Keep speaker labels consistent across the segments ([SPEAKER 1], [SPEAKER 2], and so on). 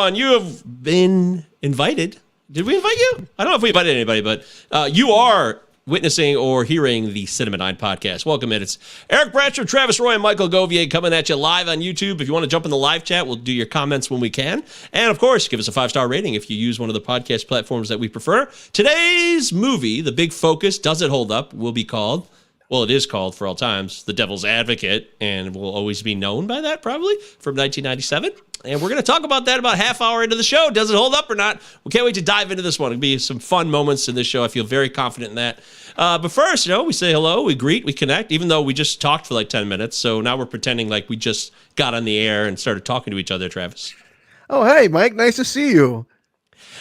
[SPEAKER 1] everyone. You have been invited. Did we invite you? I don't know if we invited anybody, but you are witnessing or hearing the Cinema 9 podcast. Welcome in. It's Eric Bradshaw, Travis Roy, and Michael Govier coming at you live on YouTube. If you want to jump in the live chat, we'll do your comments when we can. And, of course, give us a 5-star rating if you use one of the podcast platforms that we prefer. Today's movie, the big focus, Does It Hold Up, will be called, well, it is called for all times, The Devil's Advocate, and will always be known by that, probably, from 1997. And we're going to talk about that about half hour into the show. Does it hold up or not? We can't wait to dive into this one. It'll be some fun moments in this show. I feel very confident in that. But first, we say hello, we greet, we connect, even though we just talked for like 10 minutes. So now we're pretending like we just got on the air and started talking to each other, Travis.
[SPEAKER 2] Oh, hey, Mike. Nice to see you.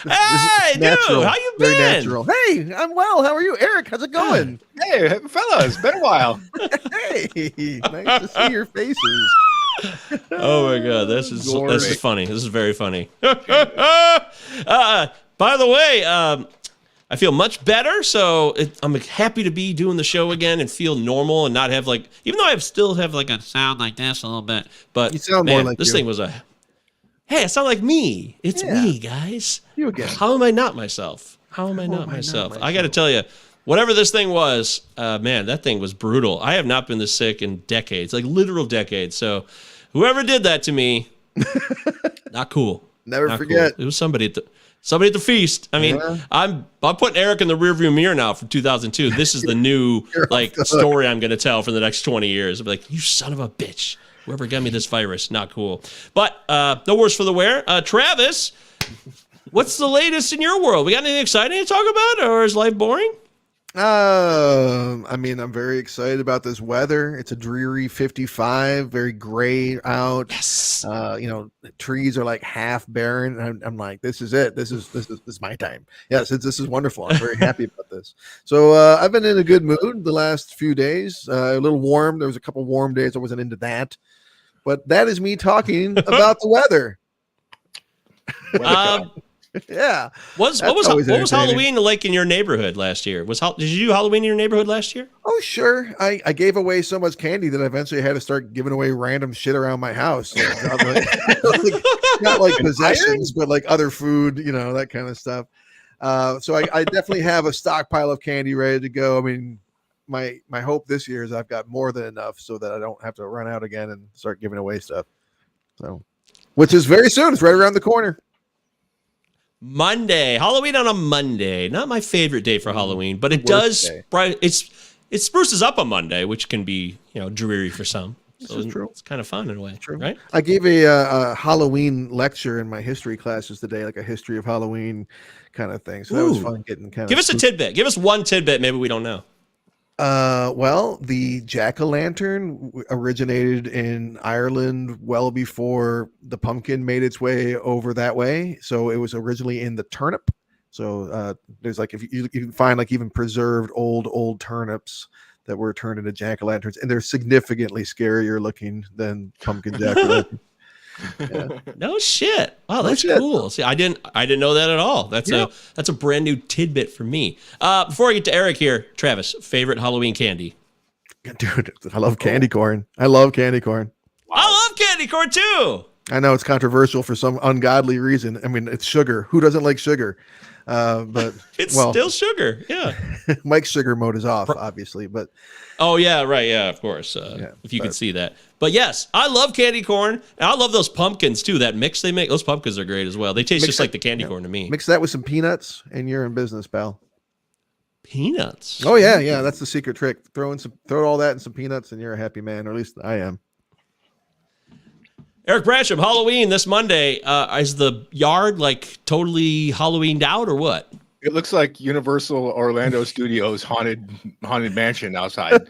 [SPEAKER 1] Hey, dude. How you been?
[SPEAKER 2] Very natural. Hey, I'm well. How are you? Eric, how's it going?
[SPEAKER 3] Hey, fellas. Been a while.
[SPEAKER 2] Hey, nice to see your faces.
[SPEAKER 1] Oh my God, this is funny. This is very funny. By the way, I feel much better, so I'm happy to be doing the show again and feel normal and not have like, even though I still have like a sound like this a little bit, but
[SPEAKER 2] you sound more like
[SPEAKER 1] this thing was hey, I sound like me. It's me, guys.
[SPEAKER 2] You again.
[SPEAKER 1] How am I not myself? How am I not myself? I got to tell you. Whatever this thing was, man, that thing was brutal. I have not been this sick in decades, like literal decades. So whoever did that to me, not cool.
[SPEAKER 2] Never
[SPEAKER 1] not
[SPEAKER 2] forget.
[SPEAKER 1] Cool. It was somebody at the feast. I mean, I'm putting Eric in the rearview mirror now from 2002. This is the new story I'm going to tell for the next 20 years. I'll be like, you son of a bitch. Whoever got me this virus, not cool. But no worse for the wear. Travis, what's the latest in your world? We got anything exciting to talk about, or is life boring?
[SPEAKER 2] I mean, I'm very excited about this weather. It's a dreary 55, very gray out.
[SPEAKER 1] Yes.
[SPEAKER 2] Trees are like half barren. I'm like, this is it. This is my time. Yes, this is wonderful. I'm very happy about this. So I've been in a good mood the last few days. A little warm. There was a couple warm days. I wasn't into that, but that is me talking about the weather. Yeah.
[SPEAKER 1] What was Halloween like in your neighborhood last year? Did you do Halloween in your neighborhood last year?
[SPEAKER 2] Oh, sure. I gave away so much candy that I eventually had to start giving away random shit around my house. Not like possessions, but like other food, that kind of stuff. So I definitely have a stockpile of candy ready to go. I mean, my hope this year is I've got more than enough so that I don't have to run out again and start giving away stuff. So, which is very soon. It's right around the corner.
[SPEAKER 1] Monday, Halloween on a Monday. Not my favorite day for Halloween, but it spruces up on Monday, which can be dreary for some. So
[SPEAKER 2] this is true.
[SPEAKER 1] It's kind of fun in a way, right?
[SPEAKER 2] I gave a Halloween lecture in my history classes today, like a history of Halloween kind of thing. So that was fun getting kind of.
[SPEAKER 1] Give us a tidbit. Give us one tidbit. Maybe we don't know.
[SPEAKER 2] Well, the jack-o'-lantern originated in Ireland well before the pumpkin made its way over that way. So it was originally in the turnip. So there's like, if you can find like even preserved old turnips that were turned into jack-o'-lanterns, and they're significantly scarier looking than pumpkin jack-o'-lantern. Yeah.
[SPEAKER 1] No shit. Wow, that's cool. See, I didn't know that at all. That's a brand new tidbit for me. Before I get to Eric here, Travis, favorite Halloween candy?
[SPEAKER 2] Dude, I love candy corn. I love candy corn.
[SPEAKER 1] Wow. I love candy corn too.
[SPEAKER 2] I know it's controversial for some ungodly reason. I mean, it's sugar. Who doesn't like sugar? But
[SPEAKER 1] it's still sugar. Yeah.
[SPEAKER 2] Mike's sugar mode is off, obviously, but.
[SPEAKER 1] Oh yeah, right. Yeah, of course. If you could see that. But yes, I love candy corn, and I love those pumpkins too. That mix they make, those pumpkins are great as well. They taste just like the candy corn to me.
[SPEAKER 2] Mix that with some peanuts, and you're in business, pal.
[SPEAKER 1] Peanuts.
[SPEAKER 2] Oh yeah. That's the secret trick. Throw all that in some peanuts, and you're a happy man, or at least I am.
[SPEAKER 1] Eric Brancham, Halloween this Monday. Is the yard like totally Halloweened out or what?
[SPEAKER 3] It looks like Universal Orlando Studios haunted mansion outside.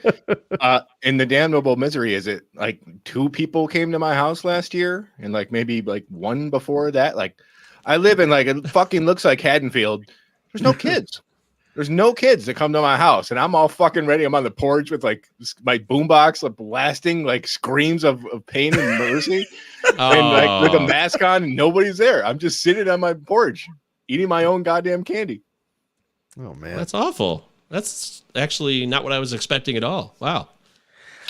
[SPEAKER 3] And the damnable misery is it like 2 people came to my house last year, and like maybe like 1 before that. Like I live in like it fucking looks like Haddonfield. There's no kids. There's no kids that come to my house, and I'm all fucking ready. I'm on the porch with like my boombox like blasting like screams of pain and mercy, and like with a mask on, and nobody's there. I'm just sitting on my porch eating my own goddamn candy.
[SPEAKER 2] Oh man,
[SPEAKER 1] that's awful. That's actually not what I was expecting at all. Wow.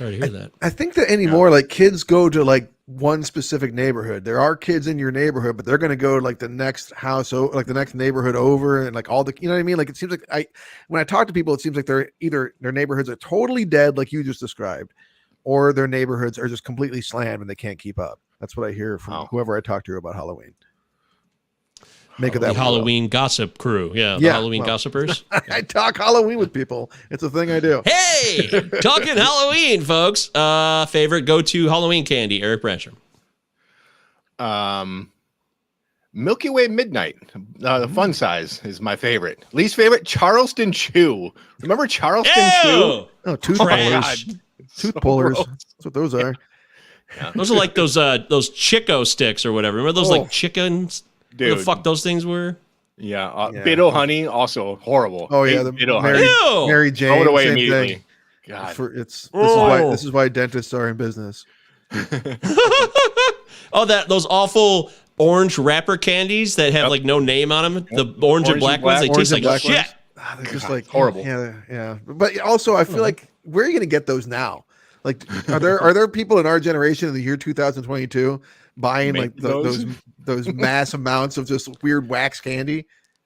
[SPEAKER 1] Sorry to hear that.
[SPEAKER 2] I think that anymore, like kids go to like one specific neighborhood. There are kids in your neighborhood, but they're going to go to like the next house, like the next neighborhood over, and like all the, you know what I mean? Like it seems like when I talk to people, it seems like they're either their neighborhoods are totally dead, like you just described, or their neighborhoods are just completely slammed and they can't keep up. That's what I hear from whoever I talk to about Halloween. Make of that
[SPEAKER 1] the Halloween gossip crew. Yeah, the Halloween gossipers.
[SPEAKER 2] I talk Halloween with people. It's a thing I do.
[SPEAKER 1] Hey, talking Halloween, folks. Favorite go-to Halloween candy, Eric Brancher.
[SPEAKER 3] Milky Way Midnight. The fun size is my favorite. Least favorite, Charleston Chew. Remember Charleston Chew?
[SPEAKER 2] Oh, tooth pullers. Tooth pullers. That's what those are.
[SPEAKER 1] Yeah. Those are like those Chico sticks or whatever. Remember those like chickens? Dude. What the fuck those things were?
[SPEAKER 3] Yeah. Biddle honey, also horrible.
[SPEAKER 2] Oh yeah, the
[SPEAKER 3] Biddle
[SPEAKER 2] honey. Mary Jane.
[SPEAKER 3] Throw it away
[SPEAKER 2] same
[SPEAKER 3] immediately.
[SPEAKER 2] Thing.
[SPEAKER 3] God.
[SPEAKER 2] This is why dentists are in business.
[SPEAKER 1] Those awful orange wrapper candies that have like no name on them. The orange and black ones, they taste like shit.
[SPEAKER 2] They're just like
[SPEAKER 3] horrible.
[SPEAKER 2] Yeah. But also, I feel like where are you going to get those now? Like, are there people in our generation in the year 2022 buying like those mass amounts of just weird wax candy?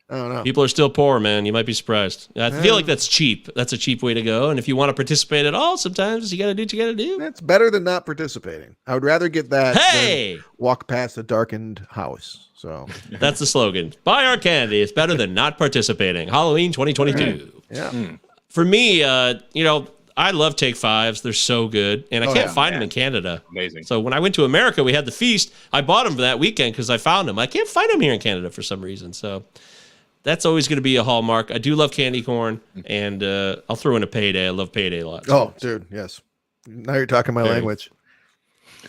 [SPEAKER 2] I don't know.
[SPEAKER 1] People are still poor, man. You might be surprised. I feel like that's cheap. That's a cheap way to go. And if you want to participate at all, sometimes you got to do what you got to do.
[SPEAKER 2] That's better than not participating. I would rather get that than walk past a darkened house. So
[SPEAKER 1] that's the slogan. Buy our candy. It's better than not participating. Halloween 2022.
[SPEAKER 2] Yeah.
[SPEAKER 1] For me, I love Take Fives. They're so good. And I can't find them in Canada.
[SPEAKER 3] Amazing.
[SPEAKER 1] So when I went to America, we had the feast. I bought them for that weekend because I found them. I can't find them here in Canada for some reason. So that's always going to be a hallmark. I do love candy corn, and I'll throw in a Payday. I love Payday a lot.
[SPEAKER 2] Oh, dude, yes. Now you're talking my language.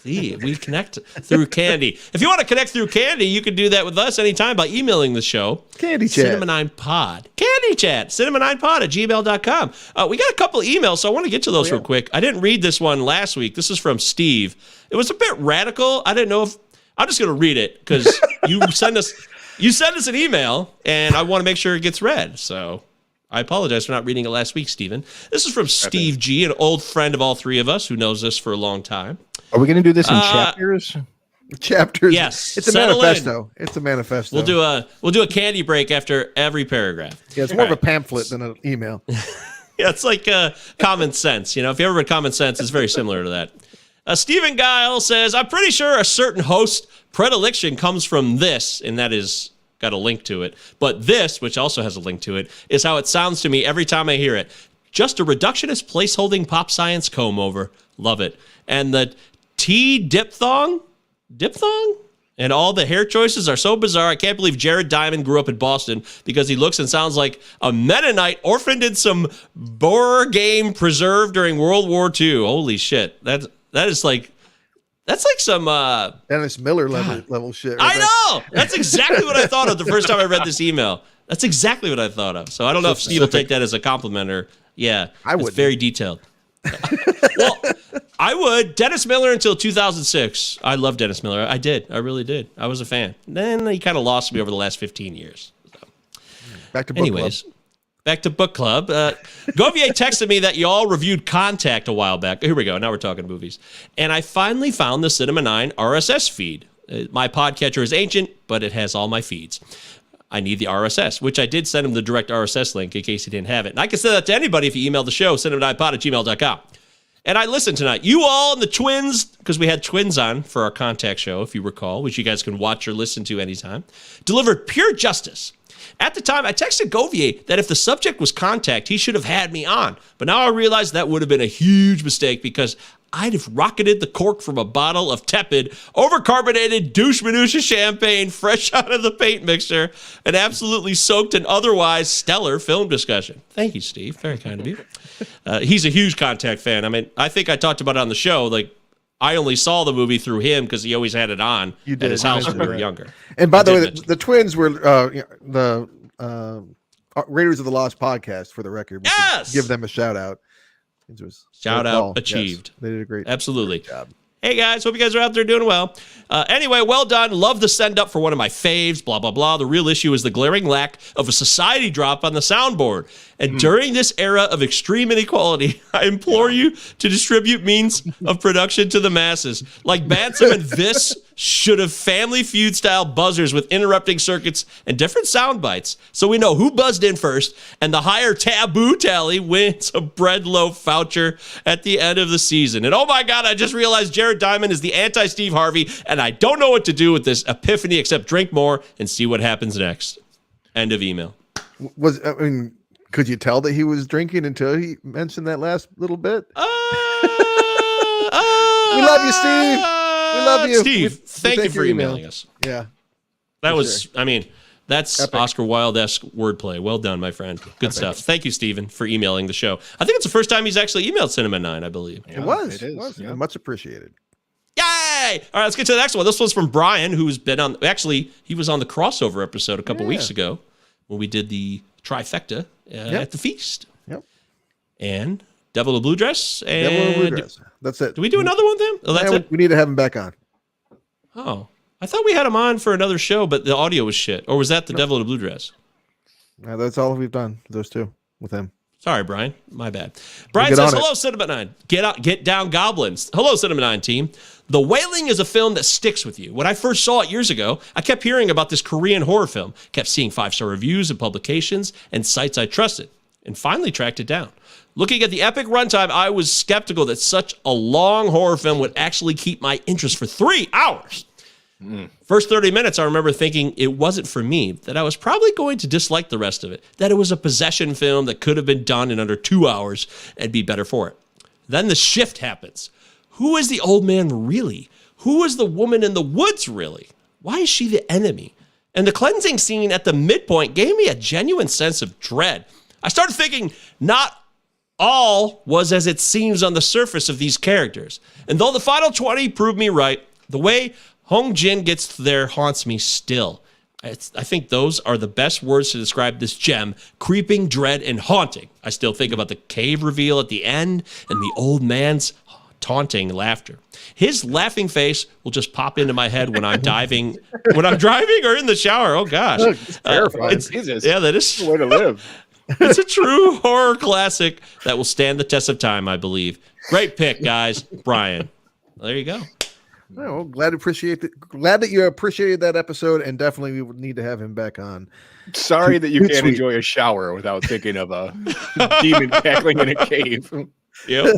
[SPEAKER 1] See, we connect through candy. If you want to connect through candy, you can do that with us anytime by emailing the show.
[SPEAKER 2] Candy Chat.
[SPEAKER 1] Cinema9pod. Candy Chat. Cinema9pod@gmail.com. We got a couple of emails, so I want to get to those real quick. I didn't read this one last week. This is from Steve. It was a bit radical. I didn't know if... I'm just going to read it because you send us an email, and I want to make sure it gets read. So I apologize for not reading it last week, Stephen. This is from Steve G., an old friend of all three of us who knows us for a long time.
[SPEAKER 3] Are we going to do this in chapters?
[SPEAKER 2] Chapters.
[SPEAKER 1] Yes.
[SPEAKER 2] It's a manifesto. It's a manifesto.
[SPEAKER 1] We'll do a candy break after every paragraph.
[SPEAKER 2] Yeah, it's more of a pamphlet than an email.
[SPEAKER 1] Yeah, it's like Common Sense. If you ever read Common Sense, it's very similar to that. Stephen Guile says, I'm pretty sure a certain host predilection comes from this, and that is got a link to it. But this, which also has a link to it, is how it sounds to me every time I hear it. Just a reductionist place-holding pop science comb-over. Love it. And the diphthong? And all the hair choices are so bizarre. I can't believe Jared Diamond grew up in Boston because he looks and sounds like a Mennonite orphaned in some Boer game preserved during World War II. Holy shit. That's like some
[SPEAKER 2] Dennis Miller level shit.
[SPEAKER 1] Right? I know. That's exactly what I thought of the first time I read this email. That's exactly what I thought of. So I don't know if Steve will take that as a compliment or I would. It's very detailed. Well, I would. Dennis Miller until 2006. I love Dennis Miller. I did. I really did. I was a fan. Then he kind of lost me over the last 15 years. So.
[SPEAKER 2] Back to book club.
[SPEAKER 1] Back to book club. Govier texted me that you all reviewed Contact a while back. Here we go. Now we're talking movies. And I finally found the Cinema 9 RSS feed. My podcatcher is ancient, but it has all my feeds. I need the RSS, which I did send him the direct RSS link in case he didn't have it. And I can send that to anybody if you email the show, cinema9pod@gmail.com. And I listened tonight. You all and the twins, because we had twins on for our Contact show, if you recall, which you guys can watch or listen to anytime, delivered pure justice. At the time, I texted Govier that if the subject was Contact, he should have had me on. But now I realize that would have been a huge mistake because I'd have rocketed the cork from a bottle of tepid, overcarbonated douche minutia champagne fresh out of the paint mixer, an absolutely soaked and otherwise stellar film discussion. Thank you, Steve. Very kind of you. He's a huge Contact fan. I mean, I think I talked about it on the show. Like, I only saw the movie through him because he always had it on at his house when we were younger.
[SPEAKER 2] And by the way, the twins were the Raiders of the Lost podcast, for the record.
[SPEAKER 1] Yes!
[SPEAKER 2] Give them a shout out.
[SPEAKER 1] Shout out achieved.
[SPEAKER 2] Yes, they did a great
[SPEAKER 1] Absolutely.
[SPEAKER 2] job.
[SPEAKER 1] Hey, guys, hope you guys are out there doing well. Anyway, well done. Love the send up for one of my faves, blah, blah, blah. The real issue is the glaring lack of a society drop on the soundboard. And during this era of extreme inequality, I implore you to distribute means of production to the masses. Like Bantam and Viss should have Family Feud-style buzzers with interrupting circuits and different sound bites, so we know who buzzed in first, and the higher taboo tally wins a bread loaf voucher at the end of the season. And oh my God, I just realized Jared Diamond is the anti-Steve Harvey, and I don't know what to do with this epiphany except drink more and see what happens next. End of email.
[SPEAKER 2] Could you tell that he was drinking until he mentioned that last little bit? We love you, Steve. We love you.
[SPEAKER 1] Steve, thank you for emailing us.
[SPEAKER 2] Yeah.
[SPEAKER 1] That was, sure. That's epic. Oscar Wilde-esque wordplay. Well done, my friend. Good stuff. Thank you, Steven, for emailing the show. I think it's the first time he's actually emailed Cinema 9, I believe.
[SPEAKER 2] Yeah, it is. Yeah. Much appreciated.
[SPEAKER 1] Yay! All right, let's get to the next one. This one's from Brian, who's been on, actually, he was on the crossover episode a couple weeks ago when we did the trifecta at the feast. Yep. And Devil in a Blue Dress. And
[SPEAKER 2] Devil in a Blue Dress. That's it.
[SPEAKER 1] Do we do another one then? Oh, that's it?
[SPEAKER 2] We need to have him back on.
[SPEAKER 1] Oh. I thought we had him on for another show, but the audio was shit. Or was that the Devil in a Blue Dress?
[SPEAKER 2] No, that's all we've done, those two, with him.
[SPEAKER 1] Sorry, Brian. My bad. Brian says, hello, Cinema 9. Get down, goblins. Hello, Cinema 9 team. The Wailing is a film that sticks with you. When I first saw it years ago, I kept hearing about this Korean horror film, kept seeing 5-star reviews and publications and sites I trusted, and finally tracked it down. Looking at the epic runtime, I was skeptical that such a long horror film would actually keep my interest for 3 hours. First 30 minutes, I remember thinking it wasn't for me, that I was probably going to dislike the rest of it, that it was a possession film that could have been done in under 2 hours and be better for it. Then the shift happens. Who is the old man really? Who is the woman in the woods really? Why is she the enemy? And the cleansing scene at the midpoint gave me a genuine sense of dread. I started thinking not all was as it seems on the surface of these characters. And though the final 20 proved me right, the way Hong Jin gets there haunts me still. I think those are the best words to describe this gem: creeping, dread, and haunting. I still think about the cave reveal at the end and the old man's taunting laughter. His laughing face will just pop into my head when I'm driving or in the shower. Oh gosh,
[SPEAKER 2] it's terrifying.
[SPEAKER 1] Yeah, that is
[SPEAKER 3] the way to live.
[SPEAKER 1] It's a true horror classic that will stand the test of time, I believe. Great pick, guys. Brian. There you go.
[SPEAKER 2] Well, glad that you appreciated that episode, and definitely we would need to have him back on.
[SPEAKER 3] Sorry that you can't enjoy a shower without thinking of a demon cackling in a cave.
[SPEAKER 1] Yep.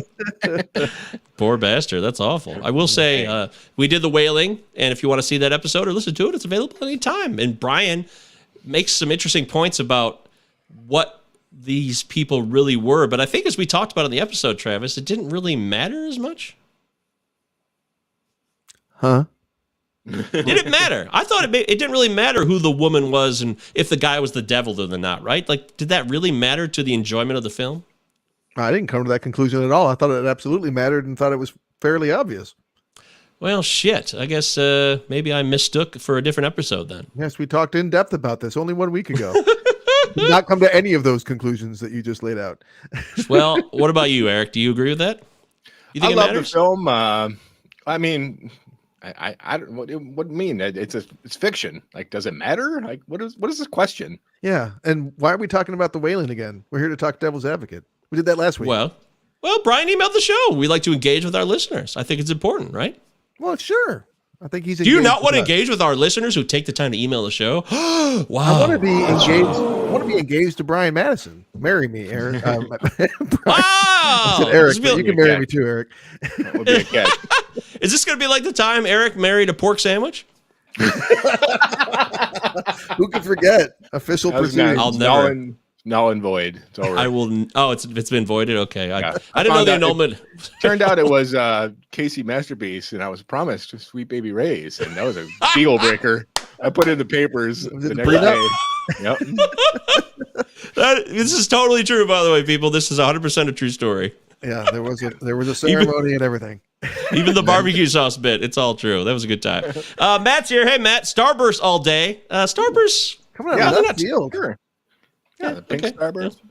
[SPEAKER 1] Poor bastard. That's awful. I will say we did The Wailing, and if you want to see that episode or listen to it, it's available anytime. And Brian makes some interesting points about what these people really were. But I think as we talked about in the episode, Travis, it didn't really matter as much.
[SPEAKER 2] Huh?
[SPEAKER 1] Did it matter? I thought it didn't really matter who the woman was and if the guy was the devil or not, right? Like, did that really matter to the enjoyment of the film?
[SPEAKER 2] I didn't come to that conclusion at all. I thought it absolutely mattered and thought it was fairly obvious.
[SPEAKER 1] Well, shit. I guess maybe I mistook for a different episode then.
[SPEAKER 2] Yes, we talked in depth about this only 1 week ago. Did not come to any of those conclusions that you just laid out.
[SPEAKER 1] Well, what about you, Eric? Do you agree with that? You think
[SPEAKER 3] I love the film. I mean, I don't. What do you mean? It's fiction. Like, does it matter? Like, what is this question?
[SPEAKER 2] Yeah, and why are we talking about The Wailing again? We're here to talk Devil's Advocate. We did that last week.
[SPEAKER 1] Well, Brian emailed the show. We like to engage with our listeners. I think it's important, right?
[SPEAKER 2] Well, sure. I think he's.
[SPEAKER 1] Do you not want to engage with our listeners who take the time to email the show? Wow.
[SPEAKER 2] I want to be engaged. I want to be engaged to Brian Madison. Marry me, Eric.
[SPEAKER 1] Wow.
[SPEAKER 2] I said, Eric, you can marry me too, Eric.
[SPEAKER 3] That would be a catch.
[SPEAKER 1] Is this going to be like the time Eric married a pork sandwich?
[SPEAKER 2] Who could forget? Official proceedings.
[SPEAKER 1] I'll never.
[SPEAKER 3] Null and void. It's over.
[SPEAKER 1] I will. Oh, it's been voided. Okay, I didn't know the annulment.
[SPEAKER 3] Turned out it was Casey Masterpiece, and I was promised Sweet Baby Ray's, and that was a deal breaker. I put it in the papers the next day. Yep.
[SPEAKER 1] This is totally true, by the way, people. This is 100% a true story.
[SPEAKER 2] Yeah, there was a ceremony and everything.
[SPEAKER 1] Even the barbecue sauce bit. It's all true. That was a good time. Matt's here. Hey, Matt. Starburst all day. Starburst.
[SPEAKER 2] Come on, left field.
[SPEAKER 3] Sure. Yeah, the pink Starburst.
[SPEAKER 2] Yeah.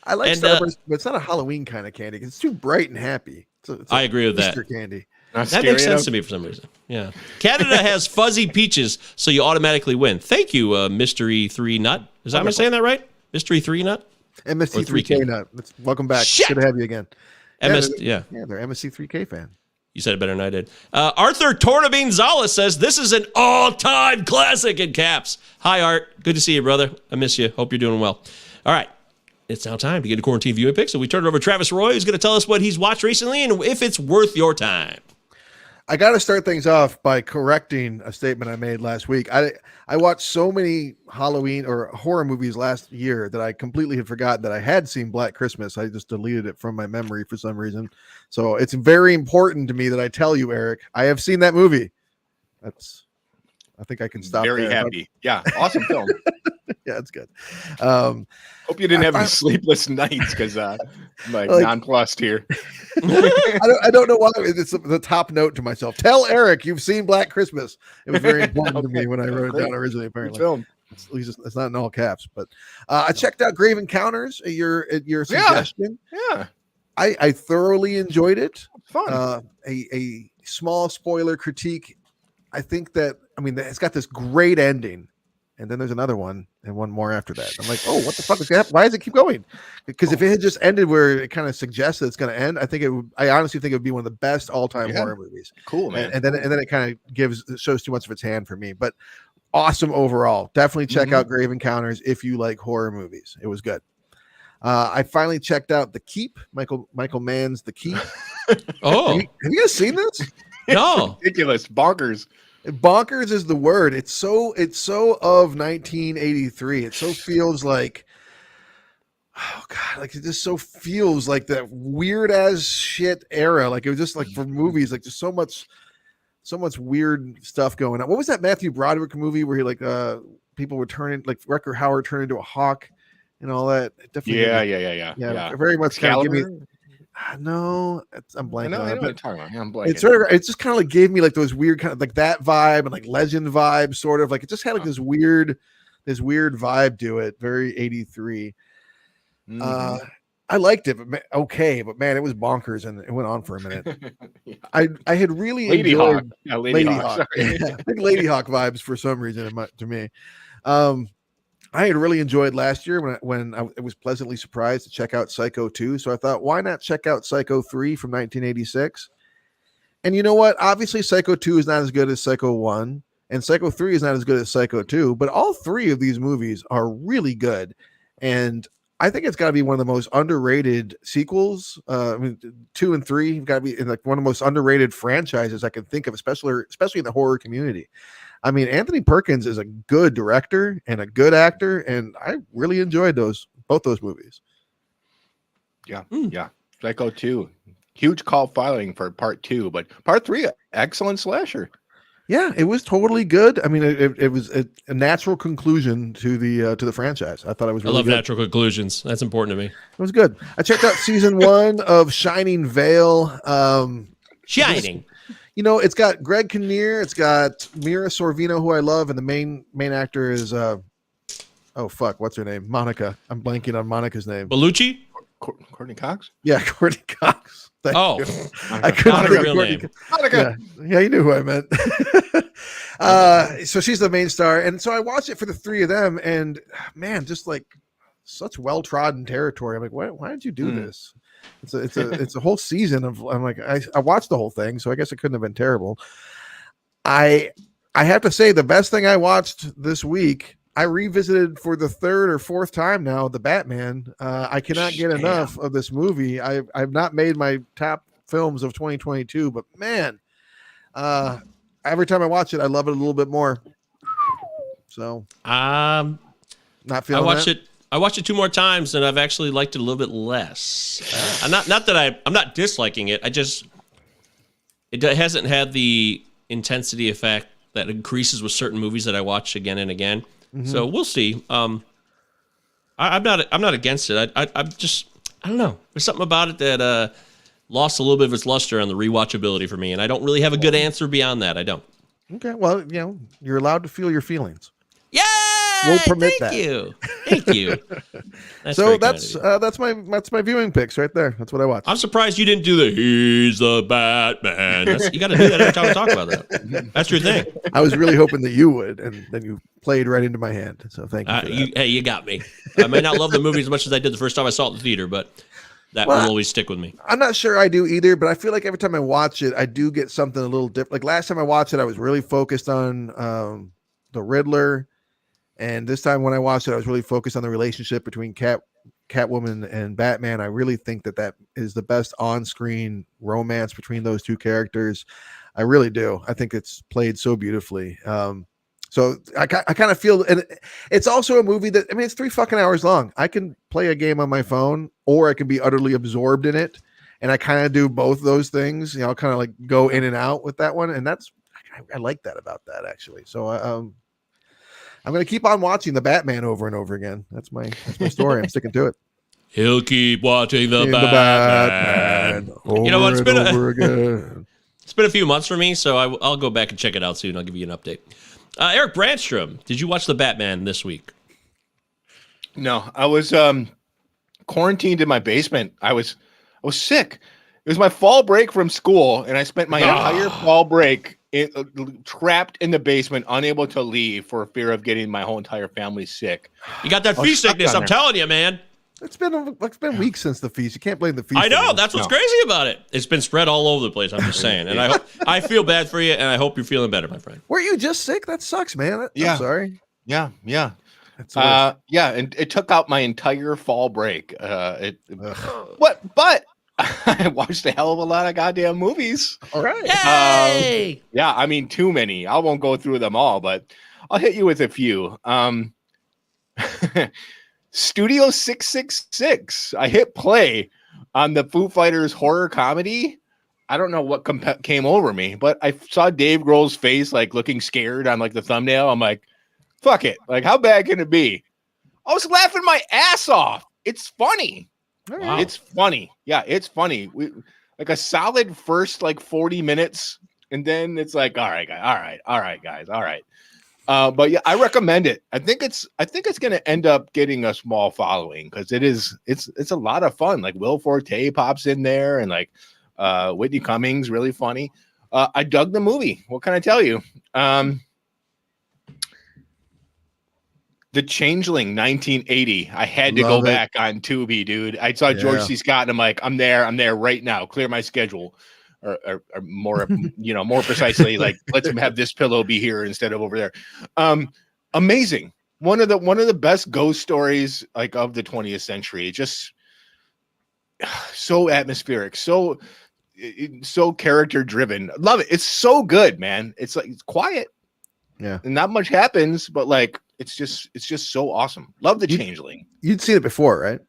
[SPEAKER 2] I like Starburst, but it's not a Halloween kind of candy because it's too bright and happy.
[SPEAKER 1] I agree with
[SPEAKER 2] Easter
[SPEAKER 1] that.
[SPEAKER 2] Candy.
[SPEAKER 1] That makes sense to me for some reason. Yeah. Canada has fuzzy peaches, so you automatically win. Thank you, Mystery 3 Nut. Am I saying that right? Mystery 3 Nut?
[SPEAKER 2] MST3K Nut. Welcome back.
[SPEAKER 1] Shit!
[SPEAKER 2] Good to have you again.
[SPEAKER 1] Yeah,
[SPEAKER 2] they're MST3K fan.
[SPEAKER 1] You said it better than I did. Arthur Tornabine-Zala says, this is an all-time classic in caps. Hi, Art. Good to see you, brother. I miss you. Hope you're doing well. All right. It's now time to get a quarantine viewing pick. So we turn it over to Travis Roy, who's going to tell us what he's watched recently and if it's worth your time.
[SPEAKER 2] I got to start things off by correcting a statement I made last week. I watched so many Halloween or horror movies last year that I completely had forgotten that I had seen Black Christmas. I just deleted it from my memory for some reason. So it's very important to me that I tell you, Eric, I have seen that movie. I think I can stop.
[SPEAKER 3] Very happy. Yeah. Awesome film.
[SPEAKER 2] Yeah, it's good.
[SPEAKER 3] Hope you didn't have any sleepless nights because I'm like nonplussed here.
[SPEAKER 2] I don't know why it's the top note to myself. Tell Eric you've seen Black Christmas. It was very important to me when I wrote it down originally. Apparently, at least it's not in all caps. But I checked out Grave Encounters. Your suggestion.
[SPEAKER 3] Yeah.
[SPEAKER 2] I thoroughly enjoyed it.
[SPEAKER 3] Fun.
[SPEAKER 2] A small spoiler critique. I think that it's got this great ending. And then there's another one and one more after that. I'm like, oh, what the fuck is that? Why does it keep going? Because if it had just ended where it kind of suggests that it's going to end, I honestly think it would be one of the best all-time horror movies.
[SPEAKER 3] Cool, man.
[SPEAKER 2] And then it kind of shows too much of its hand for me. But awesome overall. Definitely check out Grave Encounters if you like horror movies. It was good. I finally checked out The Keep. Michael Mann's The Keep.
[SPEAKER 1] Oh,
[SPEAKER 2] have you guys seen this?
[SPEAKER 1] No.
[SPEAKER 3] Ridiculous, bonkers.
[SPEAKER 2] Bonkers is the word. It's so of 1983. It so feels like, oh god, like it just so feels like that weird ass shit era. Like it was just like for movies, like just so much weird stuff going on. What was that Matthew Broderick movie where he people were turning, like Rutger Hauer turned into a hawk and all that? Definitely.
[SPEAKER 3] Yeah.
[SPEAKER 2] Very much kind of give me. No, I'm blanking.
[SPEAKER 3] I know what you're talking about. I'm blanking.
[SPEAKER 2] It just kind of like gave me like those weird kind of like that vibe and like legend vibe, sort of like it just had like this weird vibe to it. Very 83. I liked it, but man, it was bonkers and it went on for a minute. I had really
[SPEAKER 3] Lady
[SPEAKER 2] enjoyed
[SPEAKER 3] Hawk. Lady Hawk.
[SPEAKER 2] I think Lady Hawk vibes for some reason to me. I had really enjoyed last year when I was pleasantly surprised to check out Psycho 2. So I thought, why not check out Psycho 3 from 1986? And you know what? Obviously, Psycho 2 is not as good as Psycho 1, and Psycho 3 is not as good as Psycho 2, but all three of these movies are really good. And I think it's got to be one of the most underrated sequels. 2 and 3 have got to be in like one of the most underrated franchises I can think of, especially in the horror community. I mean, Anthony Perkins is a good director and a good actor, and I really enjoyed both those movies.
[SPEAKER 3] Yeah. Psycho 2, huge call following for part 2, but part 3, excellent slasher.
[SPEAKER 2] Yeah, it was totally good. I mean, it was a natural conclusion to the franchise. I thought it was really good.
[SPEAKER 1] Natural conclusions. That's important to me.
[SPEAKER 2] It was good. I checked out season 1 of Shining Vale.
[SPEAKER 1] Shining.
[SPEAKER 2] It's got Greg Kinnear, it's got Mira Sorvino, who I love, and the main actor is what's her name? Monica. I'm blanking on Monica's name.
[SPEAKER 1] Bellucci?
[SPEAKER 3] Courtney Cox?
[SPEAKER 2] Yeah, Courtney Cox.
[SPEAKER 1] Thank you.
[SPEAKER 2] I couldn't think of
[SPEAKER 1] real
[SPEAKER 2] Courtney
[SPEAKER 1] name.
[SPEAKER 3] Monica.
[SPEAKER 2] Yeah, you knew who I meant. So she's the main star, and so I watched it for the three of them, and man, just like such well-trodden territory. I'm like, why did you do this? It's a whole season of. I'm like, I watched the whole thing, so I guess it couldn't have been terrible. I have to say the best thing I watched this week, I revisited for the third or fourth time now, The Batman. I cannot get enough of this movie. I've not made my top films of 2022, but man, every time I watch it, I love it a little bit more. So, not feeling.
[SPEAKER 1] I watched it 2 more times, and I've actually liked it a little bit less. Not that I'm not disliking it. It hasn't had the intensity effect that increases with certain movies that I watch again and again. Mm-hmm. So we'll see. I'm not against it. I don't know. There's something about it that lost a little bit of its luster on the rewatchability for me, and I don't really have a good answer beyond that. I don't.
[SPEAKER 2] Okay, well, you're allowed to feel your feelings.
[SPEAKER 1] Yay!
[SPEAKER 2] won't permit
[SPEAKER 1] Thank
[SPEAKER 2] that.
[SPEAKER 1] you. Thank you.
[SPEAKER 2] So
[SPEAKER 1] very kind of you.
[SPEAKER 2] that's my viewing picks right there. That's what I watched.
[SPEAKER 1] I'm surprised you didn't do the "He's the Batman." You got to do that every time we talk about that. That's your thing.
[SPEAKER 2] I was really hoping that you would, and then you played right into my hand. So thank you for that.
[SPEAKER 1] Hey, you got me. I may not love the movie as much as I did the first time I saw it in the theater, but that will always stick with me.
[SPEAKER 2] I'm not sure I do either, but I feel like every time I watch it, I do get something a little different. Like last time I watched it, I was really focused on the Riddler, and this time when I watched it, I was really focused on the relationship between Catwoman and Batman. I really think that is the best on-screen romance between those two characters. I really do. I think it's played so beautifully. So I kind of feel, and it's also a movie that, I mean, it's 3 fucking hours long. I can play a game on my phone, or I can be utterly absorbed in it. And I kind of do both those things, you know, kind of like go in and out with that one. And I like that about that, actually. So I'm going to keep on watching the Batman over and over again. That's my story. I'm sticking to it.
[SPEAKER 1] He'll keep watching the Batman. You know what? It's been a few months for me, so I'll go back and check it out soon. I'll give you an update. Eric Brandstrom, did you watch the Batman this week?
[SPEAKER 3] No, I was quarantined in my basement. I was sick. It was my fall break from school, and I spent my entire fall break trapped in the basement, unable to leave for fear of getting my whole entire family sick.
[SPEAKER 1] You got that feast sickness, I'm telling you, man.
[SPEAKER 2] It's been weeks since the feast. You can't blame the feast.
[SPEAKER 1] I know. That's what's crazy about it. It's been spread all over the place. I'm just saying. And I feel bad for you, and I hope you're feeling better, my friend.
[SPEAKER 2] Were you just sick? That sucks, man.
[SPEAKER 3] Yeah.
[SPEAKER 2] I'm sorry.
[SPEAKER 3] Yeah.
[SPEAKER 2] That's
[SPEAKER 3] and it took out my entire fall break. But I watched a hell of a lot of goddamn movies.
[SPEAKER 2] All right.
[SPEAKER 1] Yay!
[SPEAKER 3] Yeah, I mean, too many. I won't go through them all, but I'll hit you with a few. Studio 666. I hit play on the Foo Fighters horror comedy. I don't know what came over me, but I saw Dave Grohl's face, like looking scared on like the thumbnail. I'm like, fuck it. Like, how bad can it be? I was laughing my ass off. It's funny.
[SPEAKER 1] Wow.
[SPEAKER 3] It's funny. Yeah, it's funny. We like a solid first like 40 minutes, and then it's like, all right, guys, all right. But yeah, I recommend it. I think it's going to end up getting a small following because it's a lot of fun. Like Will Forte pops in there, and like Whitney Cummings, really funny. I dug the movie. What can I tell you? The Changeling 1980. I had to go back on Tubi, dude. I saw George C. Scott, and I'm like, I'm there right now. Clear my schedule. Or more, more precisely, like let's have this pillow be here instead of over there. Amazing. One of the best ghost stories like of the 20th century. Just so atmospheric, so character driven. Love it. It's so good, man. It's like it's quiet.
[SPEAKER 2] Yeah.
[SPEAKER 3] And not much happens, but like it's just so awesome. Love the Changeling.
[SPEAKER 2] You'd seen it before, right?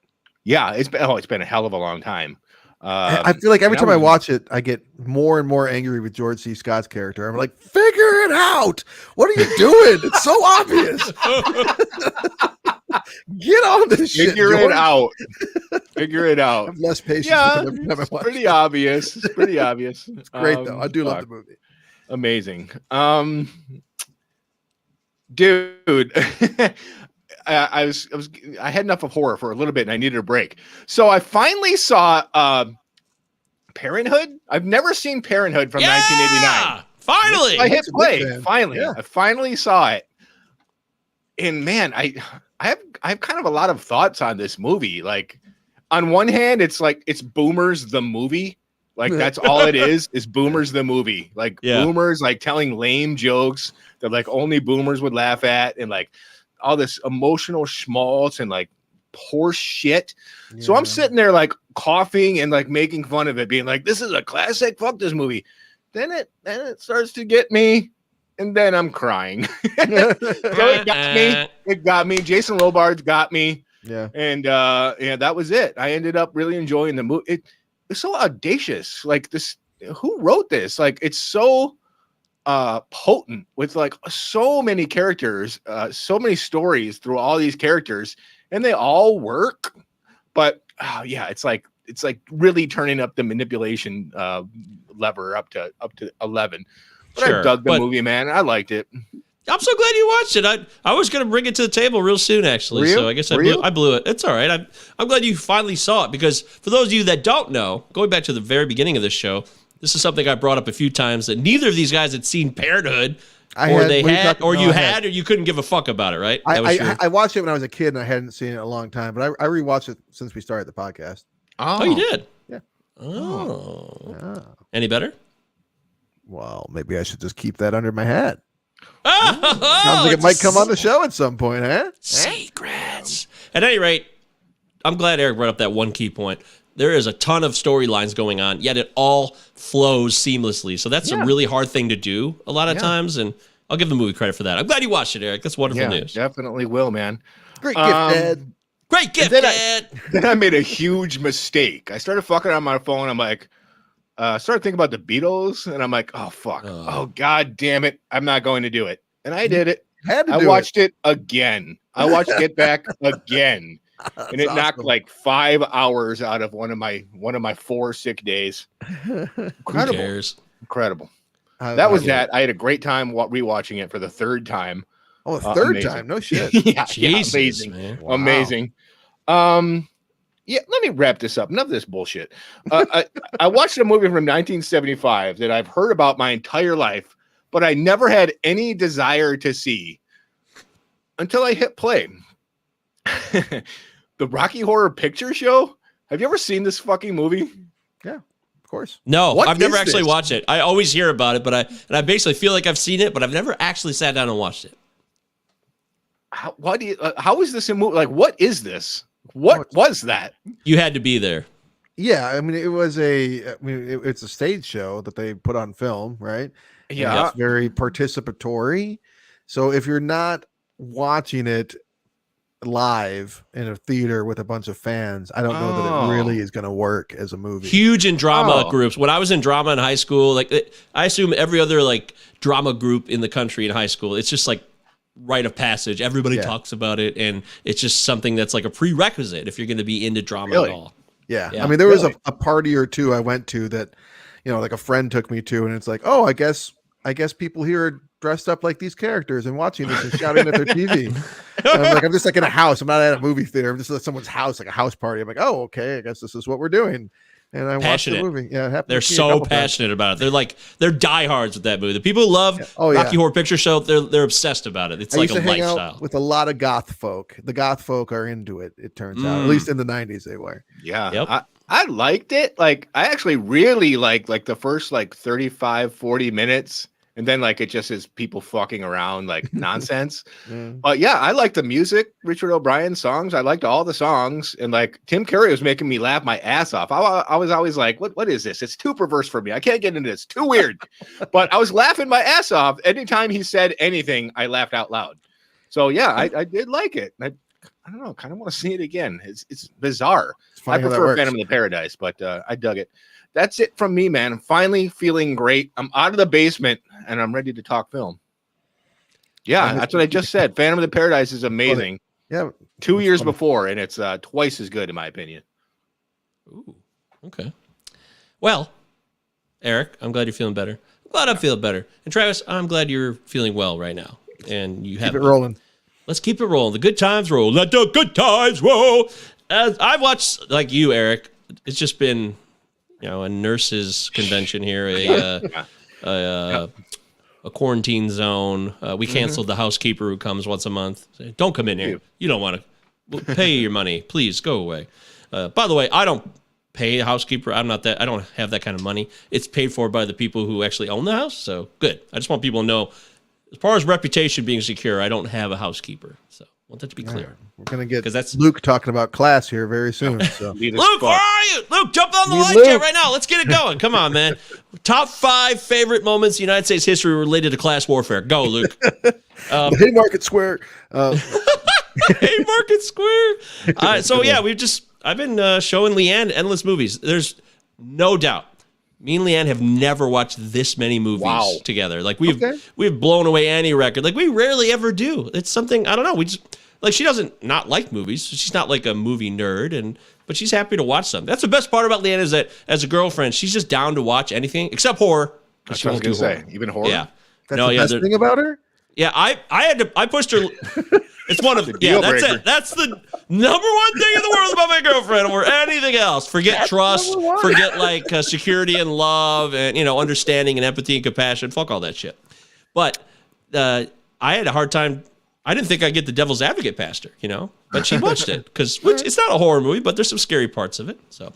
[SPEAKER 3] Yeah, it's been a hell of a long time.
[SPEAKER 2] I feel like every time I watch it, I get more and more angry with George C. Scott's character. I'm like, figure it out. What are you doing? It's so obvious. Get on this shit.
[SPEAKER 3] Figure it out. Figure it out.
[SPEAKER 2] I'm less patient.
[SPEAKER 3] Yeah, it's pretty obvious. It's pretty obvious.
[SPEAKER 2] It's great though. I do love the movie.
[SPEAKER 3] Amazing. Dude. I had enough of horror for a little bit and I needed a break. So I finally saw Parenthood. I've never seen Parenthood from 1989.
[SPEAKER 1] Finally.
[SPEAKER 3] I hit play. Finally. Yeah. I finally saw it. And man, I have kind of a lot of thoughts on this movie. Like on one hand, it's like it's Boomers the movie. Like that's all it is Boomers the movie. Like Boomers like telling lame jokes that like only Boomers would laugh at, and like all this emotional schmaltz and like horse shit. Yeah. So I'm sitting there like coughing and like making fun of it, being like, this is a classic. Fuck this movie. Then it starts to get me, and then I'm crying. So it got me. It got me. Jason Robards got me.
[SPEAKER 2] Yeah. And
[SPEAKER 3] that was it. I ended up really enjoying the movie. It's so audacious. Like this, who wrote this? Like it's so potent with like so many characters, so many stories through all these characters, and they all work. But it's like really turning up the manipulation lever up to 11. But sure, I dug the movie, man. I liked it.
[SPEAKER 1] I'm so glad you watched it. I was going to bring it to the table real soon, actually. So I guess I blew it. It's all right. I'm glad you finally saw it, because for those of you that don't know, going back to the very beginning of this show, this is something I brought up a few times, that neither of these guys had seen Parenthood, or you couldn't give a fuck about it, right?
[SPEAKER 2] I watched it when I was a kid and I hadn't seen it in a long time, but I rewatched it since we started the podcast.
[SPEAKER 1] Oh, you did?
[SPEAKER 2] Yeah.
[SPEAKER 1] Oh. Any better?
[SPEAKER 2] Well, maybe I should just keep that under my hat.
[SPEAKER 1] Oh,
[SPEAKER 2] sounds like it might come on the show at some point, huh?
[SPEAKER 1] Secrets. At any rate, I'm glad Eric brought up that one key point. There is a ton of storylines going on, yet it all flows seamlessly. So that's a really hard thing to do a lot of times, and I'll give the movie credit for that. I'm glad you watched it, Eric. That's wonderful news.
[SPEAKER 3] Definitely will, man.
[SPEAKER 2] Great gift, Dad.
[SPEAKER 1] Great gift, Dad.
[SPEAKER 3] Then I made a huge mistake. I started fucking on my phone. I'm like, started thinking about the Beatles, and I'm like, oh fuck, oh god damn it, I'm not going to do it, and I did it. I watched it again. I watched Get Back again, and it knocked like 5 hours out of one of my 4 sick days. Incredible. That was that. I had a great time rewatching it for the third time.
[SPEAKER 2] Oh, a third time? No shit.
[SPEAKER 1] Jesus,
[SPEAKER 3] amazing,
[SPEAKER 1] man.
[SPEAKER 3] Wow. Amazing. Yeah, let me wrap this up. Enough of this bullshit. I watched a movie from 1975 that I've heard about my entire life, but I never had any desire to see until I hit play. The Rocky Horror Picture Show. Have you ever seen this fucking movie?
[SPEAKER 2] Yeah, of course.
[SPEAKER 1] No, I've never actually watched it. I always hear about it, but I basically feel like I've seen it, but I've never actually sat down and watched it.
[SPEAKER 3] How is this a movie? Like, what is this? What was that?
[SPEAKER 1] You had to be there.
[SPEAKER 2] Yeah, I mean, it's a stage show that they put on film, right?
[SPEAKER 3] Yeah,
[SPEAKER 2] it's very participatory. So if you're not watching it live in a theater with a bunch of fans, I don't know that it really is going to work as a movie.
[SPEAKER 1] Huge in drama groups. When I was in drama in high school, I assume every other drama group in the country in high school, it's just like rite of passage. Everybody talks about it, and it's just something that's like a prerequisite if you're going to be into drama at all.
[SPEAKER 2] Yeah. I mean, there was a party or two I went to that, like a friend took me to, and it's like, oh, I guess people here are dressed up like these characters and watching this and shouting at their TV. And I'm like, I'm just like in a house. I'm not at a movie theater. I'm just at someone's house, like a house party. I'm like, oh, okay, I guess this is what we're doing. And I watched the movie. Yeah,
[SPEAKER 1] they're so passionate about it. They're diehards with that movie. The people who love Rocky Horror Picture Show, they're obsessed about it. It's like a lifestyle. Hang out
[SPEAKER 2] with a lot of goth folk. The goth folk are into it. It turns out, at least in the '90s, they were.
[SPEAKER 3] Yeah,
[SPEAKER 1] yep.
[SPEAKER 3] I liked it. Like, I actually really liked the first 35, 40 minutes. And then it just is people fucking around nonsense. But yeah, I like the music, Richard O'Brien's songs. I liked all the songs. And Tim Curry was making me laugh my ass off. I was always like, what is this? It's too perverse for me. I can't get into this. Too weird. But I was laughing my ass off. Anytime he said anything, I laughed out loud. So yeah, I did like it. I don't know, kind of want to see it again. It's bizarre. I prefer Phantom of the Paradise, but I dug it. That's it from me, man. I'm finally feeling great. I'm out of the basement and I'm ready to talk film. Yeah, that's what I just said. Phantom of the Paradise is amazing.
[SPEAKER 2] Yeah.
[SPEAKER 3] 2 years before, and it's twice as good in my opinion.
[SPEAKER 1] Ooh, okay. Well, Eric, I'm glad you're feeling better. I'm glad I'm feeling better. And Travis, I'm glad you're feeling well right now. And you have
[SPEAKER 2] keep it rolling.
[SPEAKER 1] Let's keep it rolling. The good times roll. Let the good times roll. As I've watched, like you, Eric, it's just been a nurses convention here, a quarantine zone. We canceled the housekeeper who comes once a month. Don't come in here. You don't want to pay your money. Please go away. By the way, I don't pay a housekeeper. I don't have that kind of money. It's paid for by the people who actually own the house. So good. I just want people to know, as far as reputation being secure, I don't have a housekeeper. So I want that to be clear.
[SPEAKER 2] We're going to get Luke talking about class here very soon. So.
[SPEAKER 1] Luke, where are you? Luke, jump on the light jet right now. Let's get it going. Come on, man. Top 5 favorite moments in United States history related to class warfare. Go, Luke.
[SPEAKER 2] Haymarket Square.
[SPEAKER 1] Haymarket Square. So, yeah, I've been showing Leanne endless movies. There's no doubt. Me and Leanne have never watched this many movies together. We've blown away any record. We rarely ever do. It's something, I don't know. We just, she doesn't not like movies. She's not a movie nerd, but she's happy to watch something. That's the best part about Leanne, is that as a girlfriend, she's just down to watch anything except horror.
[SPEAKER 3] That's what I was going to say. Even horror?
[SPEAKER 1] Yeah.
[SPEAKER 2] That's the best thing about her?
[SPEAKER 1] Yeah, I pushed her. It's one of
[SPEAKER 3] deal
[SPEAKER 1] that's
[SPEAKER 3] breaker.
[SPEAKER 1] it. That's the number one thing in the world about my girlfriend, or anything else. Forget trust, forget like security and love, and understanding and empathy and compassion. Fuck all that shit. But I had a hard time. I didn't think I'd get the Devil's Advocate past her, but she watched it because it's not a horror movie, but there's some scary parts of it. So,